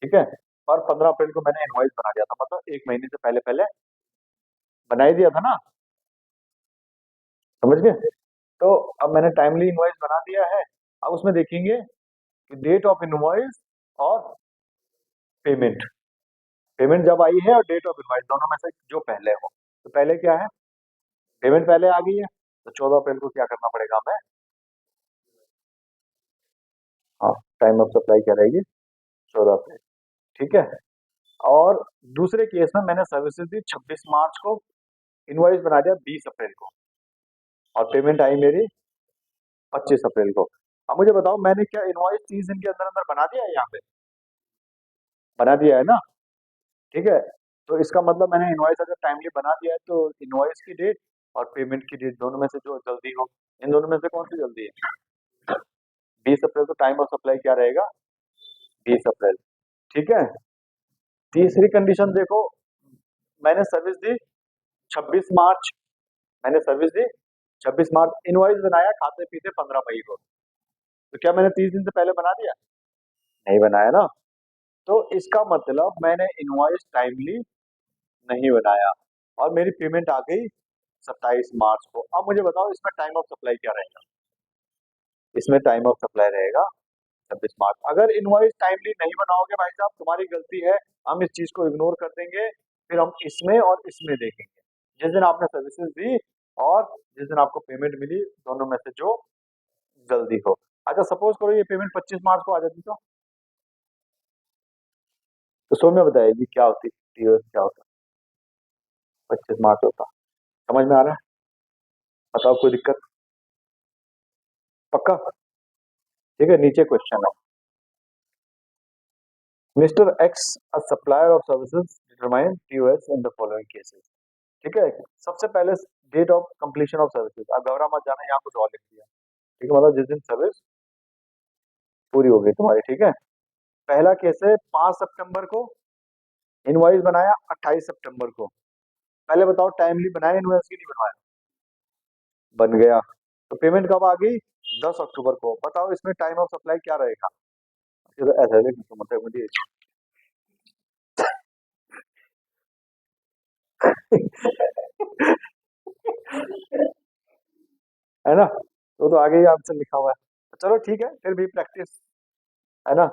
ठीक है, और 15 अप्रैल को मैंने इनवॉइस बना दिया था, मतलब एक महीने से पहले पहले बना ही दिया था ना। समझ गए, तो अब मैंने टाइमली इनवॉइस बना दिया है। अब उसमें देखेंगे कि डेट ऑफ इनवॉइस और पेमेंट, पेमेंट जब आई है और डेट ऑफ इनवॉइस दोनों में से जो पहले हो, तो पहले क्या है, पेमेंट पहले आ गई है, तो 14 अप्रैल को क्या करना पड़ेगा हमें, हाँ, टाइम ऑफ सप्लाई क्या रहेगी, 14 अप्रैल। ठीक है, और दूसरे केस में मैंने सर्विसेज दी 26 मार्च को, इनवॉइस बना दिया 20 अप्रैल को, और पेमेंट आई मेरी 25 अप्रैल को। अब मुझे बताओ मैंने क्या इनवॉइस 30 दिन के अंदर अंदर बना दिया है, यहाँ पे बना दिया है ना। ठीक है, तो इसका मतलब मैंने इनवॉइस अगर टाइमली बना दिया है, तो इनवॉइस की डेट और पेमेंट की डेट दोनों में से जो जल्दी हो, इन दोनों में से कौन सी जल्दी है, 20 अप्रैल, तो टाइम ऑफ सप्लाई क्या रहेगा, 20 अप्रैल। ठीक है, तीसरी कंडीशन देखो, मैंने सर्विस दी 26 मार्च, मैंने सर्विस दी 26 मार्च, इनवॉइस बनाया खाते पीते 15 मई को, तो क्या मैंने 30 दिन से पहले बना दिया? नहीं बनाया ना। तो इसका मतलब मैंने इनवॉइस टाइमली नहीं बनाया और मेरी पेमेंट आ गई 27 मार्च को। अब मुझे बताओ इसमें टाइम ऑफ सप्लाई क्या रहेगा? इसमें टाइम ऑफ सप्लाई रहेगा 26 मार्च। अगर इनवॉइस टाइमली नहीं बनाओगे भाई साहब, तुम्हारी गलती है, हम इस चीज को इग्नोर कर देंगे, फिर हम इसमें और इसमें देखेंगे। जिस दिन आपने सर्विसेज दी और जिस दिन आपको पेमेंट मिली, दोनों में से जो जल्दी हो। अच्छा सपोज करो ये पेमेंट 25 मार्च को आ जाती तो सौम्य बताएगी क्या होती, टीओएस क्या होता? 25 मार्च होता। समझ में आ रहा है? बताओ कोई दिक्कत? पक्का? ठीक है, नीचे क्वेश्चन है। Mister X, a supplier of services, determine TOS in the following cases. ठीक है, सबसे पहले date of completion of services. अब घबरा मत जाना, यहाँ कुछ और लिख दिया। ठीक है, मतलब जिस दिन सर्विस पूरी हो गई तुम्हारी। ठीक है, पहला केस है 5 सितंबर को, इनवॉइस बनाया 28 सितंबर को। पहले बताओ टाइमली बनाया इनवॉइस की नहीं बनवाया? बन गया। तो पेमेंट कब आ गई? 10 अक्टूबर को। बताओ इसमें टाइम ऑफ सप्लाई क्या रहेगा? फिर ऐसा है कि मतलब मुझे है ना, तो आगे ही आंसर लिखा हुआ है। चलो ठीक है, फिर भी प्रैक्टिस है ना।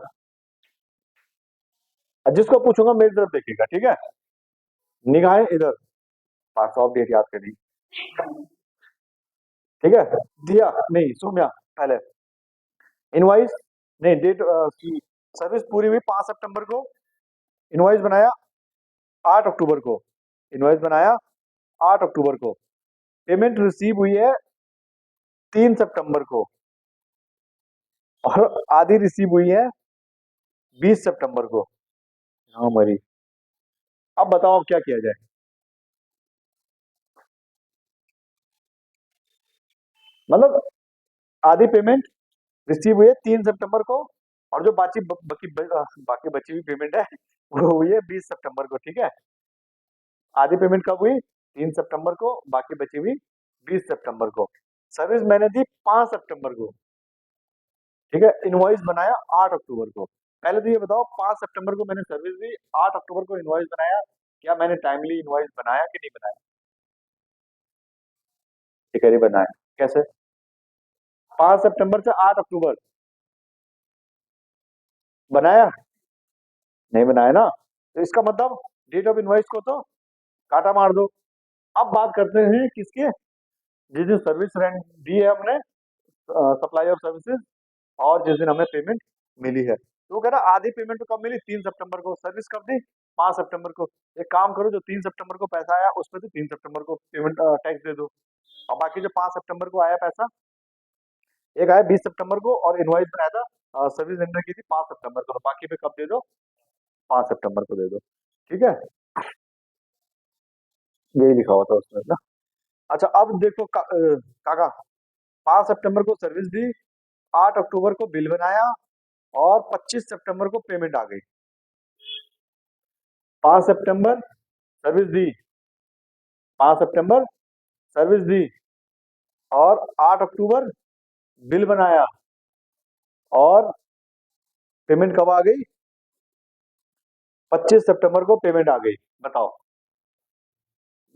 अब जिसको पूछूंगा मेरी तरफ देखिएगा, ठीक है? निगाहें इधर, पास ऑफ डेट याद करी। ठीक है, दिया नहीं सौम्या पहले इनवॉइस, नहीं डेट की सर्विस पूरी हुई 5 सितंबर को, इनवॉइस बनाया 8 अक्टूबर को, इनवॉइस बनाया 8 अक्टूबर को, पेमेंट रिसीव हुई है 3 सितंबर को, और आधी रिसीव हुई है 20 सितंबर को। हाँ मरी। अब बताओ क्या किया जाए? मतलब आधी पेमेंट रिसीव हुई है 3 सितंबर को, और जो बाकी बची हुई पेमेंट है वो हुई है 20 सितंबर को। ठीक है, आधी पेमेंट कब हुई? 3 सितंबर को, बाकी बची हुई 20 सितंबर को। सर्विस मैंने दी 5 सितंबर को। ठीक है, इनवॉइस बनाया 8 अक्टूबर को। पहले तो ये बताओ 5 सितंबर को मैंने सर्विस दी, 8 अक्टूबर को इनवॉइस बनाया, क्या मैंने टाइमली इनवॉइस बनाया कि नहीं बनाया? ठीक है, नहीं बनाया। कैसे? 5 सितंबर से 8 अक्टूबर बनाया? नहीं बनाया ना। तो इसका मतलब डेट ऑफ इनवॉइस को तो काटा मार दो। अब बात करते हैं किसके? जिस दिन सर्विस रेंट दी है हमने, सप्लाई ऑफ सर्विसेज, और जिस दिन हमें पेमेंट मिली है। तो वो कह रहा आधी पेमेंट तो कब मिली? 3 सितंबर को। सर्विस कब दी? 5 सितंबर को। एक काम करो, जो 3 सितंबर को पैसा आया उसमें से 3 सितंबर को पेमेंट टैक्स दे दो, और बाकी जो 5 सितंबर को आया पैसा, एक आया 20 सितंबर को, और इनवॉइस बनाया था सर्विस रेंडर की थी 5 सितंबर को, तो बाकी पे कब दे दो? 5 सितंबर को दे दो। ठीक है, यही लिखा हुआ था उसमें ना। अच्छा अब देखो काका, 5 सितंबर को सर्विस दी, 8 अक्टूबर को बिल बनाया, और 25 सितंबर को पेमेंट आ गई। 5 सितंबर सर्विस दी, 5 सितंबर सर्विस दी, और 8 अक्टूबर बिल बनाया, और पेमेंट कब आ गई? 25 सितंबर को पेमेंट आ गई। बताओ,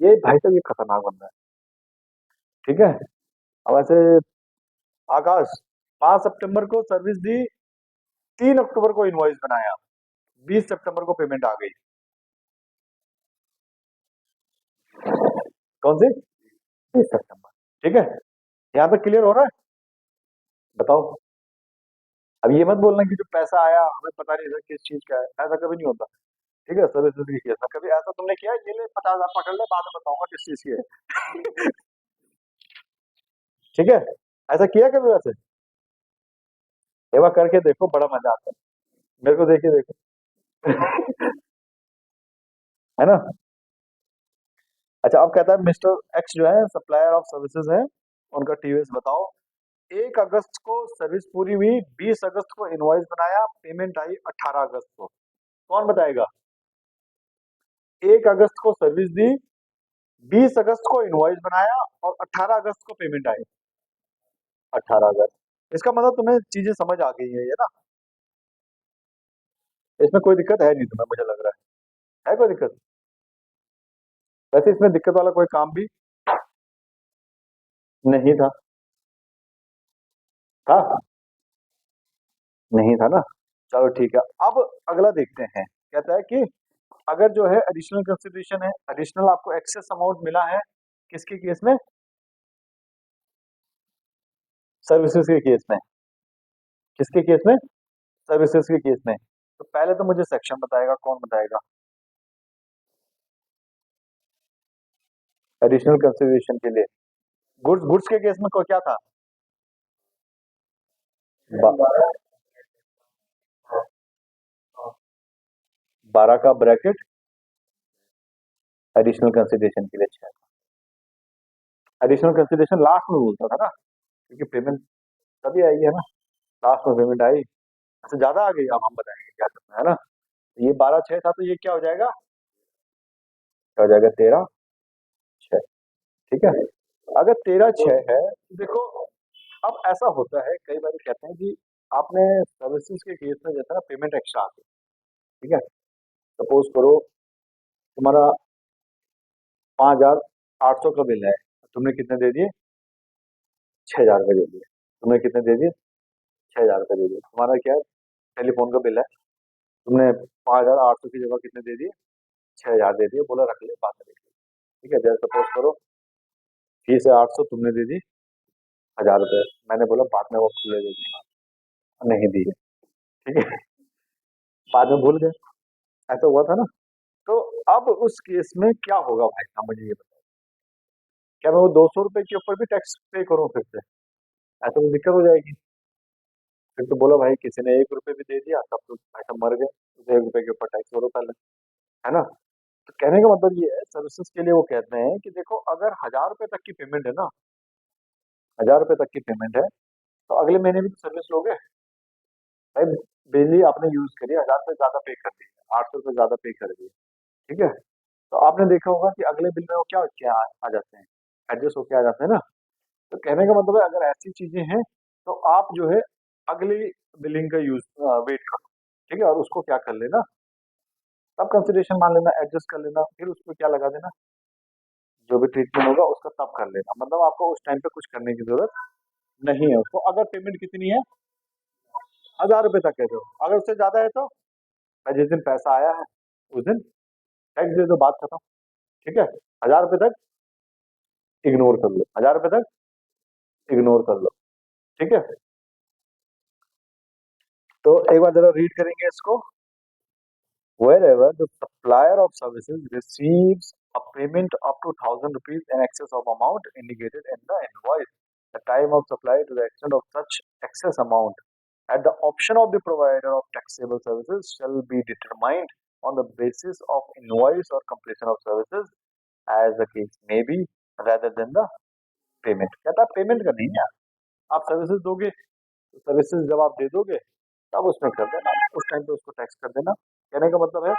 ये भाई साहब ये खतरनाक बंदा है। ठीक है, अब ऐसे आकाश, 5 सितंबर को सर्विस दी, 3 अक्टूबर को इनवॉइस बनाया, 20 सितंबर को पेमेंट आ गई। कौन सी? 20 सितंबर। ठीक है, यहाँ तक क्लियर हो रहा है? बताओ। अब ये मत बोलना कि जो पैसा आया हमें पता नहीं था किस चीज का है, ऐसा कभी नहीं होता। ठीक है, सर्विसेज की केस में कभी ऐसा तुमने किया ये ले 50,000 पकड़ ले, बाद में बताऊंगा किस चीज की है। ठीक है, ऐसा किया कभी वैसे? एक बार करके देखो, बड़ा मजा आता है। मेरे को देखिए देखो। है ना। अच्छा अब कहता है मिस्टर एक्स जो है सप्लायर ऑफ सर्विसेज है, उनका टीवीएस बताओ। 1 अगस्त को सर्विस पूरी हुई, 20 अगस्त को इनवॉइस बनाया, पेमेंट आई 18 अगस्त को। कौन बताएगा? 1 अगस्त को सर्विस दी, 20 अगस्त को इनवॉइस बनाया, और 18 अगस्त को पेमेंट आई। 18 अगस्त। इसका मतलब तुम्हें चीजें समझ आ गई है ना? इसमें कोई दिक्कत है नहीं तुम्हें, मुझे लग रहा है कोई दिक्कत? वैसे इसमें दिक्कत वाला कोई काम भी नहीं था। था? नहीं था ना? चलो ठीक है। अब अगला देखते हैं, कहता है कि अगर जो है एडिशनल कंसिडरेशन है, एडिशनल आपको एक्सेस अमाउंट मिला है, किसके केस में? सर्विसेज के केस में। किसके केस में? सर्विसेज के केस में। तो पहले तो मुझे सेक्शन बताएगा, कौन बताएगा? एडिशनल कंसिडरेशन के लिए गुड्स, गुड्स के केस में को क्या था? 12 का ब्रैकेट एडिशनल कंसिडरेशन के लिए 6। एडिशनल कंसिडरेशन लास्ट में बोलता था ना, क्योंकि पेमेंट तभी आई है ना, लास्ट में पेमेंट आई। अच्छा ज्यादा आ गई, अब हम बताएंगे क्या करना है ना। तो ये 12 6 था, तो ये क्या हो जाएगा? क्या हो जाएगा? 13 6। ठीक है। अगर 13 6 है तो देखो, अब ऐसा होता है कई बार कहते हैं कि आपने सर्विसेज के केस में जैसा ना पेमेंट एक्स्ट्रा आती है। ठीक है। सपोज करो तुम्हारा 5,800 का बिल है, तुमने कितने दे दिए? 6,000 रुपये दे दिए। तुमने कितने दे दिए? 6,000 रुपये दे दिए। तुम्हारा क्या है? टेलीफोन का बिल है, तुमने 5,800 की जगह कितने दे दिए? 6,000 दे दिए, बोला रख ले बाद में देख लेंगे। ठीक है। जैसे सपोज करो फीस है 800, तुमने दे दी 1,000 रुपये, मैंने बोला बाद में वो खुले दे दूंगा, नहीं दी है। ठीक है। बाद में भूल गए, ऐसा हुआ था ना। तो अब उस केस में क्या होगा भाई साहब, मुझे ये बताओ, क्या मैं वो 200 रुपए के ऊपर भी टैक्स पे करूँ फिर से? ऐसा तो दिक्कत हो जाएगी। फिर तो बोला भाई किसी ने 1 रुपए भी दे दिया तब तो ऐसा मर गए, तो 1 रुपए के ऊपर टैक्स भरो पहले, है ना? तो कहने का मतलब ये है, सर्विसेज के लिए वो कहते हैं कि देखो अगर 1,000 रुपए तक की पेमेंट है ना, 1,000 रुपए तक की पेमेंट है, तो अगले महीने भी तो सर्विस लोगे भाई। बिजली आपने यूज करी, 1,000 रुपए ज्यादा पे कर दिए, 800 रुपए ज्यादा पे कर दिए। ठीक है। तो आपने देखा होगा कि अगले बिल में वो क्या आ जाते हैं, एडजस्ट होके आ जाते हैं ना। तो कहने का मतलब है अगर ऐसी चीजें हैं तो आप जो है अगली बिलिंग का यूज वेट करो। ठीक है। और उसको क्या कर लेना, तब कंसिडरेशन मान लेना, एडजस्ट कर लेना, फिर उसको क्या लगा देना, जो भी ट्रीटमेंट होगा उसका तब कर लेना। मतलब आपको उस टाइम पे कुछ करने की जरूरत नहीं है उसको। अगर पेमेंट कितनी है? 1,000 रुपए तक है, तो अगर उससे ज्यादा है तो भाई जिस दिन पैसा आया है उस दिन टैक्स दे दो, बात खत्म। ठीक है। 1,000 रुपए तक इग्नोर कर लो, 1,000 रुपए तक इग्नोर कर लो। ठीक है। तो एक बार जरा रीड करेंगे इसको। Wherever the supplier of services receives a payment up to 1,000 rupees in excess of amount indicated in the invoice, the time of supply to the extent of such excess amount at the option of the provider of taxable services shall be determined on the basis of invoice or completion of services as the case may be rather than the payment। कहता है payment का नहीं है, आप services दोगे, services जब आप दे दोगे तब उसमें कर देना, उस टाइम पे उसको टैक्स कर देना। कहने का मतलब है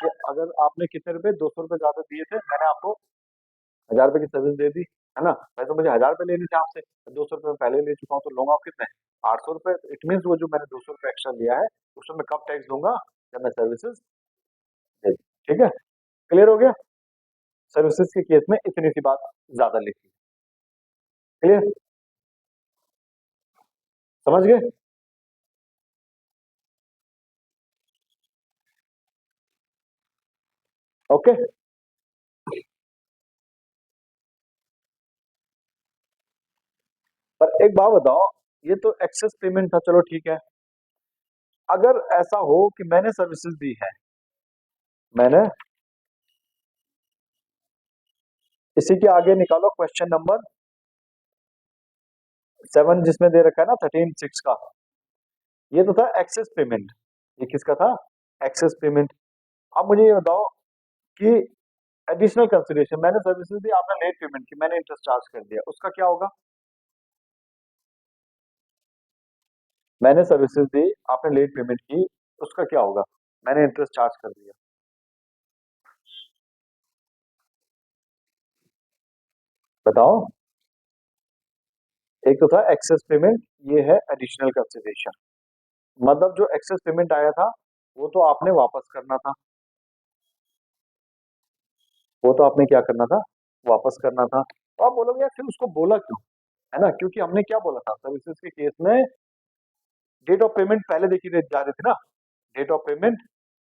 कि अगर आपने कितने रुपए, 200 रुपए ज्यादा दिए थे, मैंने आपको 1,000 रुपए की सर्विस दे दी, है ना? वैसे मुझे 1,000 रुपए लेने थे आपसे, 200 रुपए मैं पहले ले चुका हूँ, तो लूंगा कितने? 800 रुपए। इट मीन वो जो मैंने 200 रुपए एक्स्ट्रा लिया है उसमें मैं कब टैक्स दूंगा? जब मैं सर्विसेज दे दूँ। ठीक है। क्लियर हो गया? सर्विसेज के केस में इतनी सी बात ज्यादा लिखी। क्लियर? समझ गए? ओके। पर एक बात बताओ, ये तो एक्सेस पेमेंट था, चलो ठीक है। अगर ऐसा हो कि मैंने सर्विसेज दी है, मैंने, इसी के आगे निकालो क्वेश्चन नंबर 7 जिसमें दे रखा है ना 13 6 का, ये तो था एक्सेस पेमेंट। ये किसका था? Access payment. अब मुझे ये बताओ कि एडिशनल कंसिडरेशन, मैंने सर्विसेज दी, आपने लेट पेमेंट की, मैंने इंटरेस्ट चार्ज कर दिया, उसका क्या होगा? मैंने सर्विसेज दी, आपने लेट पेमेंट की, उसका क्या होगा? मैंने इंटरेस्ट चार्ज कर दिया, बताओ। एक तो था एक्सेस पेमेंट, ये है एडिशनल कंसिडरेशन। मतलब जो एक्सेस पेमेंट आया था वो तो आपने वापस करना था, वो तो आपने क्या करना था, वापस करना था। तो आप बोलोगे यार फिर उसको बोला क्यों, है ना, क्योंकि हमने क्या बोला था सर्विसेज के केस में, डेट ऑफ पेमेंट पहले देखी जा रही थी ना, डेट ऑफ पेमेंट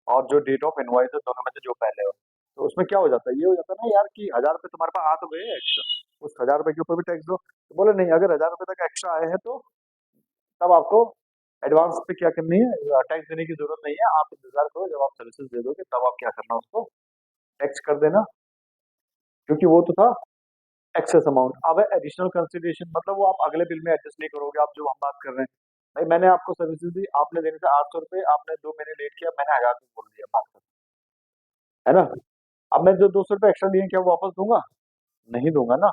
और जो डेट ऑफ इनवॉइस है दोनों में से जो पहले हो, तो उसमें क्या हो जाता है, ये हो जाता है ना यार कि 1000 रुपये तुम्हारे पास आ तो गए एक्स्ट्रा, उस 1000 रुपये के ऊपर भी टैक्स दो। तो बोले नहीं, अगर 1000 रुपये तक एक्स्ट्रा आए हैं तो तब आपको एडवांस पे क्या करनी है, टैक्स देने की जरूरत नहीं है, आप इंतजार करो जब आप सर्विसेज दे दोगे तब आप क्या करना, उसको टैक्स कर देना, क्योंकि वो तो था एक्सेस अमाउंट। अब है एडिशनल कंसिडरेशन, मतलब वो आप अगले बिल में एडजस्ट नहीं करोगे, आप जो हम बात कर रहे हैं, भाई मैंने आपको सर्विसेज दी, आपने देने थे 800 रुपये, आपने 2 महीने लेट किया, मैंने 1000 बोल दिया बात खत्म, है ना। अब मैं जो 200 रुपये एक्स्ट्रा दिए क्या वो वापस दूंगा, नहीं दूंगा ना।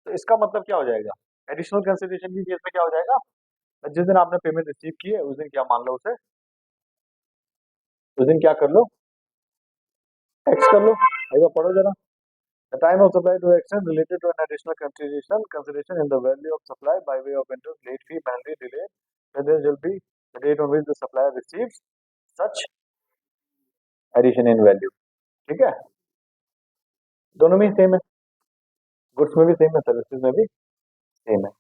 तो इसका मतलब क्या हो जाएगा, एडिशनल कंसिडरेशन की केस में क्या हो जाएगा, जिस दिन आपने पेमेंट रिसीव की है उस दिन क्या मान लो उसे, उस दिन क्या कर लो, टैक्स कर लो। एक बार पढ़ो जरा। The time of supply to extent related to an additional consideration in the value of supply by way of interest, late fee, penalty, delay, then there will be the date on which the supplier receives such addition in value। ठीक है, दोनों में same है, goods में भी same है, services में भी सेम है।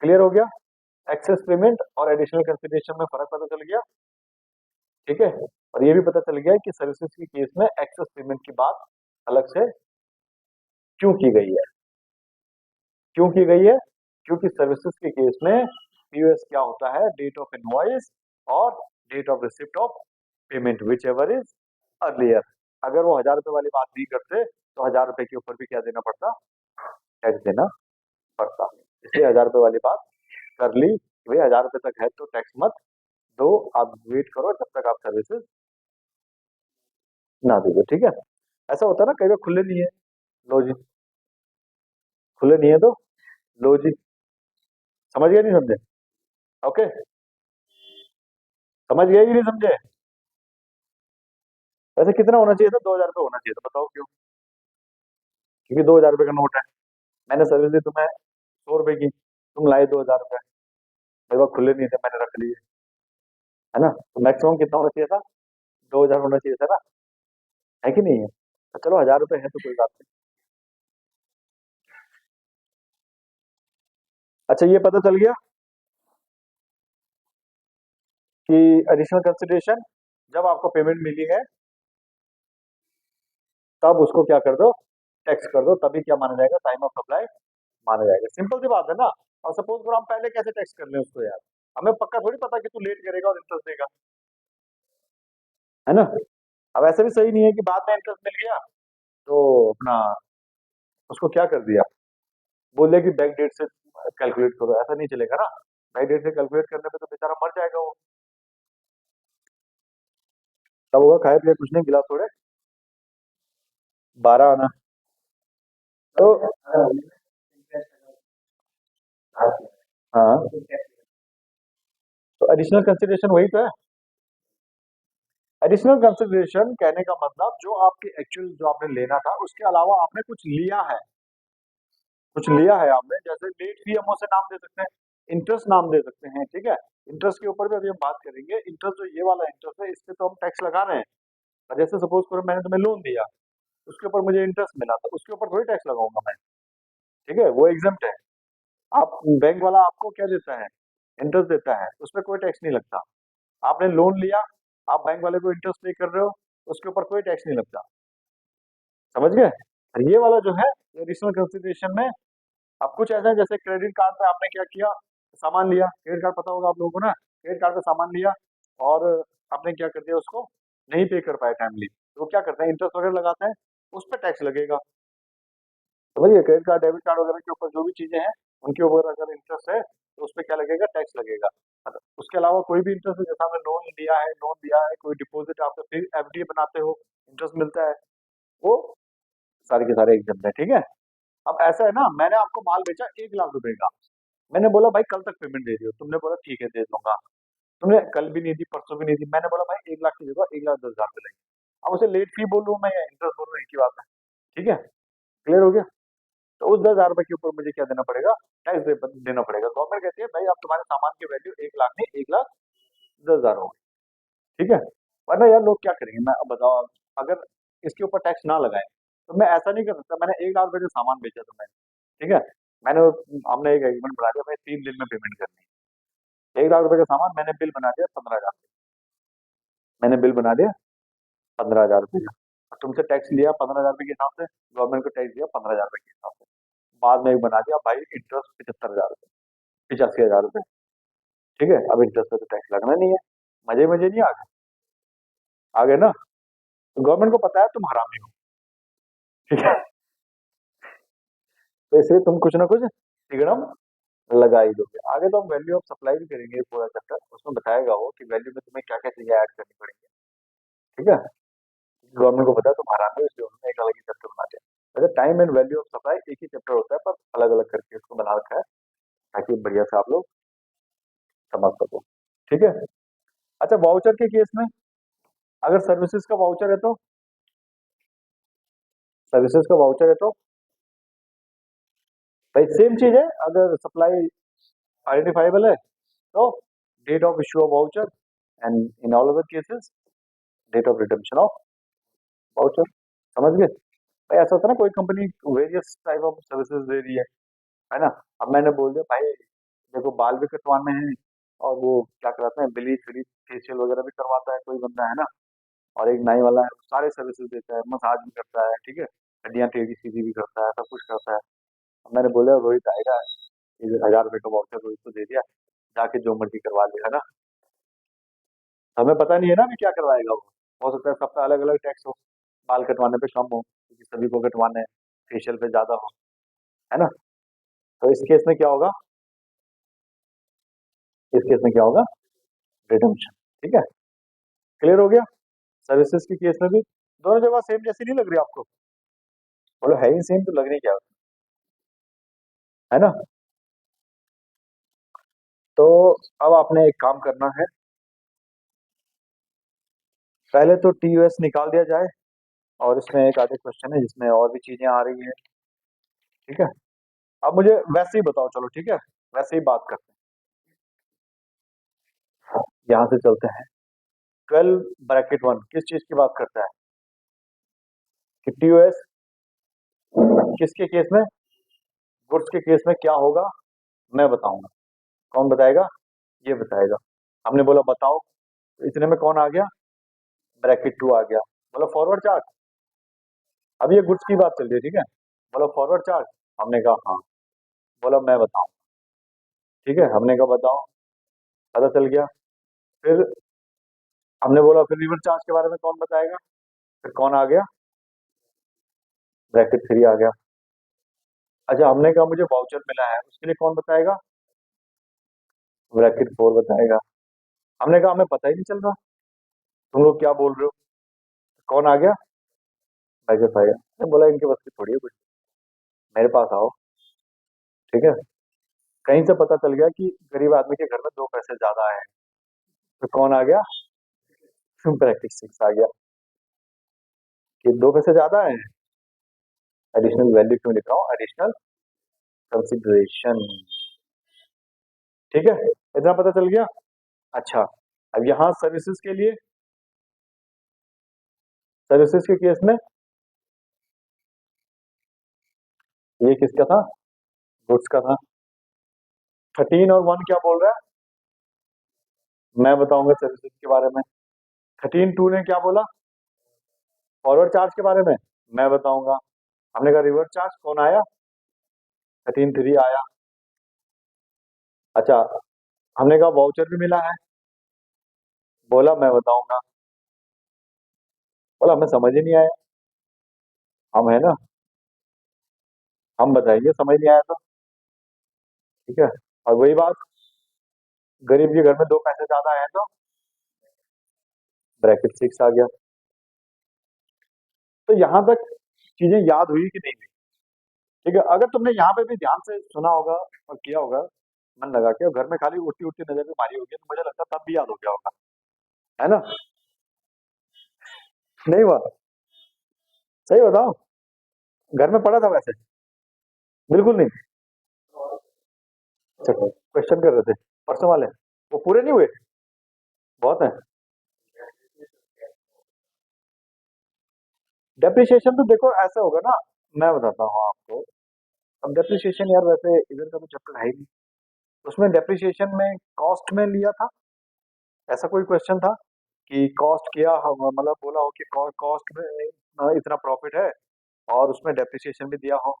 क्लियर हो गया, एक्सेस पेमेंट और एडिशनल कंसिडरेशन में फर्क पता चल गया। ठीक है, और ये भी पता चल गया कि सर्विसेज की केस में एक्सेस पेमेंट की बात अलग से क्यों की गई है, क्यों की गई है, क्योंकि सर्विसेज के केस में पीओएस क्या होता है, डेट ऑफ इनवॉइस और date of receipt of payment whichever is earlier. अगर वो 1000 रुपये वाली बात नहीं करते तो 1000 रुपये के ऊपर भी क्या देना पड़ता, टैक्स देना पड़ता। इसलिए 1000 रुपये वाली बात कर ली, भाई 1000 रुपये तक है तो टैक्स मत दो, आप वेट करो जब तक आप सर्विसेज ना दीजिए। ठीक है, ऐसा होता है ना, कई बार खुले नहीं है, लो जी, खुले नहीं है तो लो जी, समझ गए नहीं समझे, ओके, समझ गए कि नहीं समझे। वैसे कितना होना चाहिए था, 2000 रुपये होना चाहिए था, बताओ क्यों, क्योंकि 2000 रुपये का नोट है, मैंने सर्विस दी तुम्हें 100 रुपये की, तुम लाए 2000 रुपये, मेरे पास खुले नहीं थे मैंने रख लिए, है ना, तो मैक्सिमम कितना होना चाहिए था, 2000 होना चाहिए था ना, है कि नहीं है। तो चलो 1000 रुपये है तो कोई बात नहीं। अच्छा ये पता चल गया कि एडिशनल कंसिडरेशन जब आपको पेमेंट मिली है तब उसको क्या कर दो, टैक्स कर दो, तभी क्या माना जाएगा, टाइम ऑफ सप्लाई माना जाएगा। सिंपल सी बात है ना। और सपोज करो हम पहले कैसे टैक्स कर लें उसको यार, हमें पक्का थोड़ी पता कि तू लेट करेगा और इंटरेस्ट देगा, है ना। अब ऐसे भी सही नहीं है कि बाद में इंटरेस्ट मिल गया तो अपना उसको क्या कर दिया, बोल दिया कि बैक डेट से कैलकुलेट करो, ऐसा नहीं चलेगा ना। बैक डेट से कैलकुलेट करने पे तो बेचारा मर जाएगा वो, तब होगा खाए पिए कुछ नहीं, गिलास थोड़े 12 आना। तो हाँ, तो एडिशनल कंसिडरेशन वही तो है। एडिशनल कंसिडरेशन कहने का मतलब जो आपके एक्चुअल जो आपने लेना था उसके अलावा आपने कुछ लिया है, कुछ लिया है आपने, जैसे लेट फी हम उसे नाम दे सकते हैं, इंटरेस्ट नाम दे सकते हैं। ठीक है, इंटरेस्ट के ऊपर भी अभी हम बात करेंगे। इंटरेस्ट जो ये वाला इंटरेस्ट है इस पे तो हम टैक्स लगा रहे हैं। और जैसे सपोज करो मैंने तुम्हें लोन दिया, उसके ऊपर मुझे इंटरेस्ट मिला तो उसके ऊपर थोड़ी टैक्स लगाऊंगा मैं, ठीक है, वो एग्जम्प्ट है। आप बैंक वाला आपको क्या देता है, इंटरेस्ट देता है, उस पर कोई टैक्स नहीं लगता। आपने लोन लिया, आप बैंक वाले को इंटरेस्ट पे कर रहे हो, उसके ऊपर कोई टैक्स नहीं लगता, समझ गए। और ये वाला जो है एडिशनल कंसिडरेशन में, अब कुछ ऐसा है जैसे क्रेडिट कार्ड पे आपने क्या किया, सामान लिया, क्रेडिट कार्ड पता होगा आप लोगों को ना, क्रेडिट कार्ड पे सामान लिया और आपने क्या कर दिया, उसको नहीं पे कर पाए टाइमली, तो वो क्या करते हैं, इंटरेस्ट वगैरह लगाते हैं, उस पर टैक्स लगेगा। समझिए, क्रेडिट कार्ड डेबिट कार्ड वगैरह के ऊपर जो भी चीजें हैं उनके ऊपर अगर इंटरेस्ट है तो उस पर क्या लगेगा, टैक्स लगेगा। उसके अलावा कोई भी इंटरेस्ट, जैसा आपने लोन दिया है, कोई डिपॉजिट आप फिर एफडी बनाते हो, इंटरेस्ट मिलता है, वो सारे के सारे एग्जाम्प्ट है। ठीक है, अब ऐसा है ना, मैंने आपको माल बेचा 1 लाख रुपए का, मैंने बोला भाई कल तक पेमेंट दे दियो, तुमने बोला ठीक है दे दूंगा, तुमने कल भी नहीं दी, परसों भी नहीं दी, मैंने बोला भाई 1 लाख की जगह 1,10,000 लगेंगे। अब उसे लेट फी बोलूं मैं या इंटरेस्ट बोलूं, एक ही बात है। ठीक है, क्लियर हो गया। तो उस 10,000 रुपए के ऊपर मुझे क्या देना पड़ेगा, टैक्स देना पड़ेगा। गवर्नमेंट कहती है भाई अब तुम्हारे सामान की वैल्यू 1 लाख नहीं 1,10,000 हो गई, ठीक है। वरना यार लोग क्या करेंगे, मैं अब बताओ, अगर इसके ऊपर टैक्स ना लगाए तो मैं ऐसा नहीं कर सकता। मैंने 1 लाख रुपए का सामान बेचा तो मैंने, ठीक है, मैंने हमने एक एग्रीमेंट बना दिया भाई 3 दिन में पेमेंट करनी है। 1 लाख रुपए का सामान मैंने बिल बना दिया 15,000, मैंने बिल बना दिया 15,000 रुपये का, और तुमसे टैक्स लिया 15,000 रुपये के हिसाब से, गवर्नमेंट को टैक्स दिया 15,000 रुपये के हिसाब से। बाद में एक बना दिया भाई इंटरेस्ट 75,000 रुपये, 85,000 रुपये, ठीक है। अब इंटरेस्ट पे तो टैक्स लगना नहीं है, मजे मजे नहीं आ गए, आ गए ना। तो गवर्नमेंट को पता है तुम हरामी हो, ठीक है, तो इसलिए तुम कुछ ना कुछ तिगड़म लगा ही दोगे। आगे तो हम वैल्यू ऑफ सप्लाई भी करेंगे पूरा चैप्टर, उसमें बताएगा वो कि वैल्यू में तुम्हें क्या क्या चीजें ऐड करनी पड़ेंगी, ठीक है। गवर्नमेंट को पता है तुम हरामी हो, इसलिए उन्होंने एक अलग ही चैप्टर बना दिया। वैसे time and value of supply एक ही चैप्टर होता है, पर अलग अलग करके इसको बना रखा है ताकि बढ़िया से आप लोग समझ सको, ठीक है। अच्छा, वाउचर के केस में अगर सर्विसेज का वाउचर है तो, सर्विसेज का वाउचर है तो भाई सेम चीज है। अगर सप्लाई आइडेंटिफाइबल है तो date of issue of voucher, and in all other cases date of redemption of voucher. समझ गए भाई? ऐसा होता है ना, कोई company various type of services दे रही है ना। अब मैंने बोल दिया भाई देखो बाल भी कटवाने हैं, और वो क्या कराते हैं ब्लीच व्लीच फेशियल वगैरह भी करवाता है कोई बंदा, है ना। और एक नाई वाला है, सारे सर्विसेज देता है, मसाज भी करता है, ठीक है, हड्डियां टेढ़ी सीधी भी करता है, सब कुछ करता है। अब मैंने बोला रोहित आएगा, ये 1,000 रुपए का वाउचर रोहित को दे दिया, जाके जो मर्जी करवा ले, है ना। हमें पता नहीं है ना अभी क्या करवाएगा वो, हो सकता है सबका अलग अलग टैक्स हो, बाल कटवाने पे कम हो क्योंकि सभी को कटवाने हैं, फेशियल पे ज्यादा हो, है ना। तो इस केस में क्या होगा, इस केस में क्या होगा, रिडम्पशन, ठीक है। क्लियर हो गया? सर्विसेज के केस में भी दोनों जगह सेम जैसी नहीं लग रही आपको? बोलो है ही सेम, तो लग रही क्या, है ना। तो अब आपने एक काम करना है, पहले तो टीयूएस निकाल दिया जाए, और इसमें एक आधे क्वेश्चन है जिसमें और भी चीजें आ रही है, ठीक है। अब मुझे वैसे ही बताओ, चलो ठीक है, वैसे ही बात करते हैं, यहाँ से चलते हैं। 12 ब्रैकेट 1 किस चीज की बात करता है, कि टीयूएस किसके केस में, गुड्स के केस में क्या होगा, मैं बताऊंगा। कौन बताएगा, ये बताएगा। हमने बोला बताओ, तो इतने में कौन आ गया, ब्रैकेट 2 आ गया। बोला फॉरवर्ड चार्ज, अब ये गुड्स की बात चल रही है, ठीक है। बोला फॉरवर्ड चार्ज, हमने कहा हाँ। बोला मैं बताऊं, ठीक है, हमने कहा बताओ, पता चल गया। फिर हमने बोला फिर रिवर्स चार्ज के बारे में कौन बताएगा, फिर कौन आ गया, ब्रैकेट 3 आ गया। अच्छा, हमने कहा मुझे वाउचर मिला है, उसके लिए कौन बताएगा, ब्रैकेट 4 बताएगा। हमने कहा हमें पता ही नहीं चल रहा, तुम लोग क्या बोल रहे हो, कौन आ गया, ब्रैकेट 5। मैंने बोला इनके बस की थोड़ी है कुछ, मेरे पास आओ, ठीक है। कहीं से पता चल गया कि गरीब आदमी के घर में 2 पैसे ज्यादा आए हैं, तो कौन आ गया, ब्रैकेट 6 आ गया, कि 2 पैसे ज्यादा आए हैं। एडिशनल वैल्यू क्यों लिख रहा हूँ, एडिशनल कंसिडरेशन, ठीक है, इतना पता चल गया। अच्छा, अब यहाँ सर्विसेज के लिए, सर्विसेज के केस में ये किसका था, गुड्स का था। 13 और 1 क्या बोल रहा है, मैं बताऊंगा सर्विसेज के बारे में। 13(2) ने क्या बोला, फॉरवर्ड चार्ज के बारे में, मैं बताऊंगा। हमने कहा रिवर्स चार्ज कौन आया, 13(3) आया। अच्छा, हमने कहा वाउचर भी मिला है, बोला मैं बताऊंगा। बोला हमें समझ ही नहीं आया, हम है ना, हम बताएंगे समझ नहीं आया तो, ठीक है। और वही बात, गरीब के घर में 2 पैसे ज्यादा आए तो ब्रैकेट 6 आ गया। तो यहां तक चीजें याद हुई कि नहीं हुई, ठीक है। अगर तुमने यहाँ पे भी ध्यान से सुना होगा और किया होगा, मन लगा के, और घर में खाली उल्टी उल्टी नजर भी मारी होगी, तो मुझे लगता है तब भी याद हो गया होगा, है ना। नहीं हुआ, सही बताओ, घर में पड़ा था वैसे, बिल्कुल नहीं। अच्छा, क्वेश्चन कर रहे थे परसों वाले, वो पूरे नहीं हुए, बहुत है। डेप्रिसिएशन तो देखो ऐसा होगा ना, मैं बताता हूँ आपको। अब डेप्रिसिएशन यार वैसे इधर का तो चैप्टर है ही नहीं, उसमें डेप्रिसिएशन में कॉस्ट में लिया था, ऐसा कोई क्वेश्चन था कि कॉस्ट किया मतलब बोला हो कि कॉस्ट में इतना प्रॉफिट है और उसमें डेप्रिसिएशन भी दिया हो,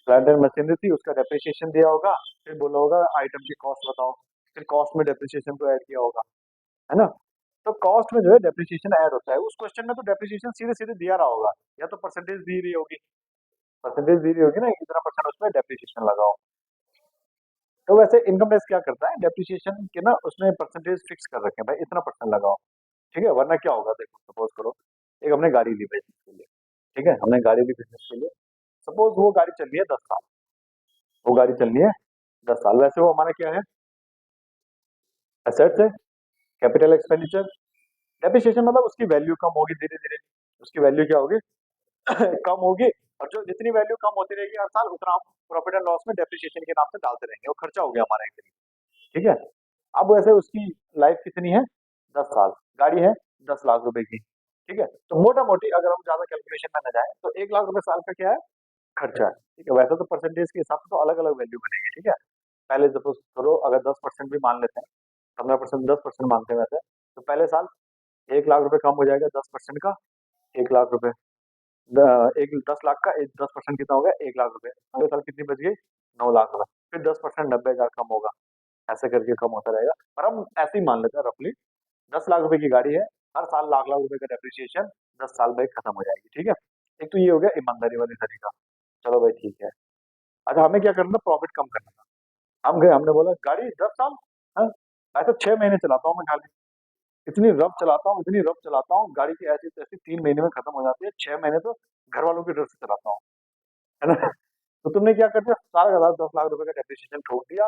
प्लांट एंड मशीनरी थी उसका डेप्रिसिएशन दिया होगा, फिर बोला होगा आइटम की कॉस्ट बताओ, फिर कॉस्ट में डेप्रिसिएशन को ऐड किया होगा, है ना। तो कॉस्ट में जो है डेप्रिसिएशन ऐड होता है, उस क्वेश्चन में तो डेप्रिसिएशन सीधे सीधे दिया रहा होगा, या तो परसेंटेज दी रही होगी, परसेंटेज दी रही होगी ना, इतना परसेंट उसमें डेप्रिसिएशन लगाओ। तो वैसे इनकम टैक्स क्या करता है, डेप्रिसिएशन के ना उसमें परसेंटेज फिक्स कर रखे हैं, भाई इतना परसेंट लगाओ, ठीक है। वरना क्या होगा, देखो सपोज करो एक हमने गाड़ी ली बिजनेस के लिए, ठीक है, हमने गाड़ी ली बिजनेस के लिए, सपोज वो गाड़ी चल रही है 10 साल, वो गाड़ी चल रही है 10 साल, वैसे वो हमारा क्या है, एसेट्स है, कैपिटल एक्सपेंडिचर। डेप्रिसिएशन मतलब उसकी वैल्यू कम होगी धीरे धीरे, उसकी वैल्यू क्या होगी कम होगी, और जो जितनी वैल्यू कम होती रहेगी हर साल उतना हम प्रॉफिट एंड लॉस में डेप्रिसिएशन के नाम से डालते रहेंगे, वो खर्चा हो गया हमारा एक तरीके से, ठीक है। अब वैसे उसकी लाइफ कितनी है, 10 साल, गाड़ी है 10 लाख रुपए की, ठीक है। तो मोटा मोटी अगर हम ज्यादा कैलकुलेशन में न जाए तो 1 लाख रुपए साल का क्या है, खर्चा है, ठीक है। वैसे तो परसेंटेज के हिसाब से तो अलग अलग वैल्यू बनेगी, ठीक है। पहले सपोज करो अगर 10% भी मान लेते हैं, 15%, 10% मानते हैं वैसे, तो पहले साल 1 लाख रुपए कम हो जाएगा 10% का, 1 लाख रुपए, एक 10 लाख का 10% कितना हो गया, 1 लाख रुपए, अगले साल कितनी बच गई, 9 लाख रुपए, फिर 10% 90 हजार कम होगा, ऐसे करके कम होता रहेगा। पर हम ऐसे ही मान लेते हैं रफली, 10 लाख रुपए की गाड़ी है, हर साल लाख लाख रुपए का डेप्रिसिएशन 10 साल में खत्म हो जाएगी, ठीक है। एक तो ये हो गया ईमानदारी वाली तरीका, चलो भाई ठीक है। अच्छा हमें क्या करना था, प्रॉफिट कम करना था, हम गए हमने बोला गाड़ी 10 साल, हाँ, मैं तो 6 महीने चलाता हूँ मैं खाली, इतनी रफ चलाता हूँ, इतनी रफ चलाता हूँ, गाड़ी की ऐसी तैसी 3 महीने में खत्म हो जाती है, 6 महीने तो घर वालों के डर से चलाता हूँ, है ना। तो तुमने क्या कर दिया, सारा का सारा 10 लाख रुपए का डेप्रिसिएशन ठोक दिया,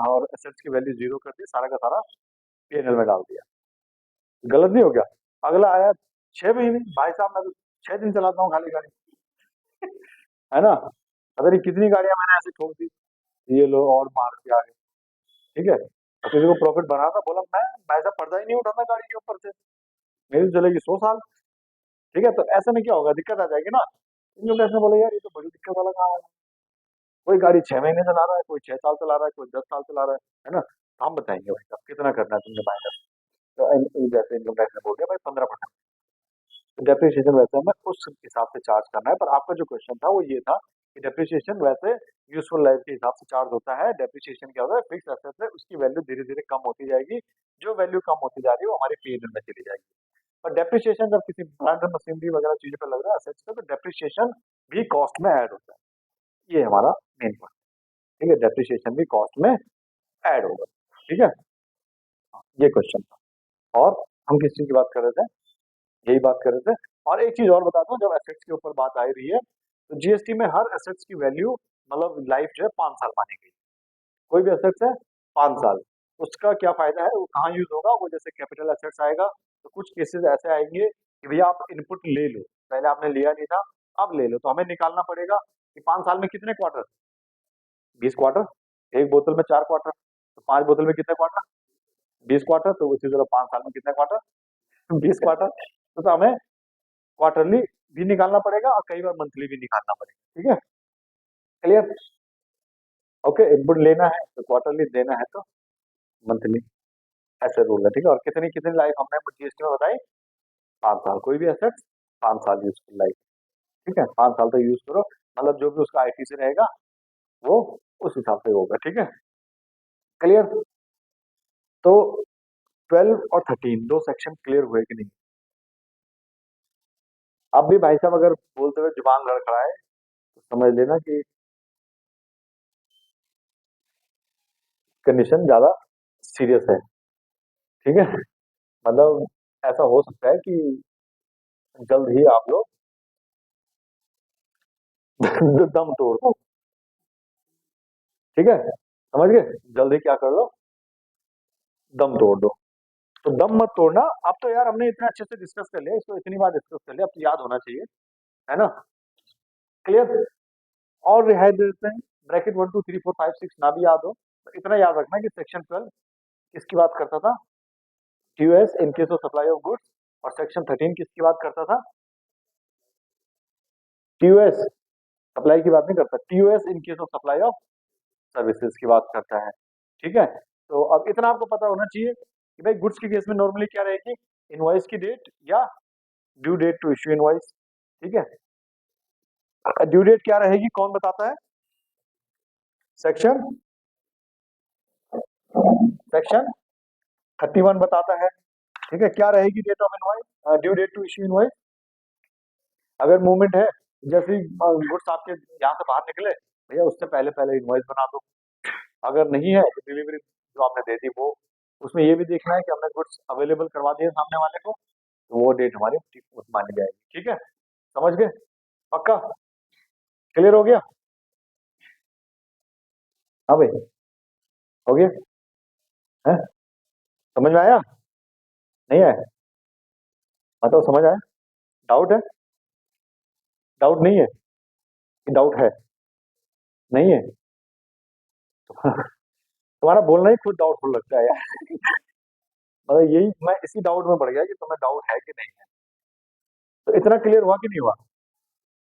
और एसेट्स की वैल्यू जीरो कर दी, सारा का सारा पीएनएल में डाल दिया, गलत नहीं हो गया। अगला आया 6 महीने, भाई साहब मैं तो 6 दिन चलाता हूँ खाली गाड़ी, है ना। पता नहीं कितनी गाड़ियां मैंने ऐसे ठोक दी, ये लो और मार के आगे, ठीक है। और किसी को प्रॉफिट बना था, बोला मैं भाई साहब पर्दा ही नहीं उठाता गाड़ी के ऊपर से, मेरी तो चलेगी 100 साल, ठीक है। तो ऐसे में क्या होगा, दिक्कत आ जाएगी ना। इनकम टैक्स ने बोला यार ये तो बड़ी दिक्कत वाला काम है, कोई गाड़ी 6 महीने चला रहा है, कोई 6 साल चला रहा है, कोई 10 साल चला रहा है ना। तो हम बताएंगे भाई साहब कितना करना है तुमने माइनस, तो जैसे इनकम टैक्स ने बोल दिया भाई 15%, डेप्रिसिएशन वैसे हमें उस हिसाब से चार्ज करना है। पर आपका जो क्वेश्चन था वो ये था कि डेप्रिसिएशन वैसे यूजफुल लाइफ के हिसाब से चार्ज होता है, डेप्रिसिएशन क्या होता है, फिक्स एसेट है, उसकी वैल्यू धीरे धीरे कम होती जाएगी, जो वैल्यू कम होती जा रही है वो हमारे पीएनएल में चली जाएगी। और डेप्रिसिएशन जब किसी प्लांट और मशीनरी वगैरह चीजों पर लग रहा है एसेट्स पे, तो डेप्रिसिएशन भी कॉस्ट में ऐड होता है, ये हमारा मेन पॉइंट, ठीक है। डेप्रिसिएशन भी कॉस्ट में ऐड होगा, ठीक है। ये क्वेश्चन था। और हम किस चीज की बात कर रहे थे, यही बात कर रहे थे। और एक चीज और बताता हूँ, जब एसेट्स के ऊपर बात आ रही है, तो जीएसटी में हर एसेट्स की वैल्यू मतलब लाइफ जो है 5 साल मानी गई, कोई भी एसेट्स है 5 साल, उसका क्या फायदा है, वो कहाँ यूज होगा, वो जैसे कैपिटल एसेट्स आएगा, तो कुछ केसेस ऐसे आएंगे कि भैया आप इनपुट ले लो, पहले आपने लिया नहीं था, अब ले लो, तो हमें निकालना पड़ेगा कि 5 साल में कितने क्वार्टर, 20 क्वार्टर, एक बोतल में 4 क्वार्टर, तो 5 बोतल में कितने क्वार्टर, 20 क्वार्टर, तो उसी तरह 5 साल में कितने क्वार्टर, 20 क्वार्टर, तो हमें क्वार्टरली भी निकालना पड़ेगा और कई बार मंथली भी निकालना पड़ेगा, ठीक है, क्लियर। ओके, इनपुट लेना है तो क्वार्टरली, देना है तो मंथली, ऐसे रूल है, ठीक है। और कितनी कितनी लाइफ हमने जीएसटी में बताई, 5 साल, कोई भी एसेट 5 साल यूजफुल लाइफ, ठीक है, 5 साल तो यूज करो, मतलब जो भी उसका आईटी से रहेगा वो उस हिसाब से होगा, ठीक है, क्लियर। तो 12 और 13 दो सेक्शन क्लियर हुए कि नहीं। अब भी भाई साहब अगर बोलते हुए जुबान लड़खड़ाए तो समझ लेना कि कंडीशन ज्यादा सीरियस है, ठीक है। मतलब ऐसा हो सकता है कि जल्द ही आप लोग दम तोड़ दो, ठीक है, समझ गए, जल्द ही क्या कर लो, दम तोड़ दो। तो दम मत तोड़ना, अब तो यार हमने इतना अच्छे से डिस्कस कर लिया, इसको इतनी बार डिस्कस कर लिया, अब तो याद होना चाहिए, है ना, क्लियर। और रिहाई दे देते हैं, ब्रैकेट 1 2 3 4 5 6 ना भी याद हो तो इतना याद रखना कि सेक्शन 12 किसकी बात करता था, TOS in case of supply of goods, और सेक्शन 13 किसकी बात करता था, टीओएस सप्लाई की बात नहीं करता, TOS in case of supply of services की बात करता है। ठीक है, तो अब इतना आपको पता होना चाहिए कि भाई गुड्स के केस में नॉर्मली क्या रहेगी, इनवॉइस की डेट या due date to issue invoice. ठीक है, ड्यू डेट क्या रहेगी कौन बताता है, सेक्शन सेक्शन 31 बताता है। ठीक है, क्या रहेगी date of invoice, due date to issue invoice. अगर मूवमेंट है, जैसे गुड्स आपके यहाँ से बाहर निकले, भैया उससे पहले पहले इनवॉइस बना दो। अगर नहीं है तो डिलीवरी जो आपने दे दी वो, उसमें ये भी देखना है कि हमने गुड्स अवेलेबल करवा दिए सामने वाले को, तो वो डेट हमारी ठीक मानी जाएगी। ठीक है, समझ गए, पक्का क्लियर हो गया, हाँ भाई हो गया है, समझ में आया, नहीं आया, मतलब समझ आया, डाउट है, डाउट नहीं है कि डाउट है, नहीं है तुम्हारा बोलना ही खुद डाउटफुल लगता है यार मतलब यही मैं इसी डाउट में पड़ गया कि तुम्हें डाउट है कि नहीं है। तो इतना क्लियर हुआ कि नहीं हुआ,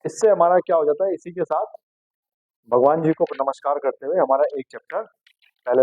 इससे हमारा क्या हो जाता है, इसी के साथ भगवान जी को नमस्कार करते हुए हमारा एक चैप्टर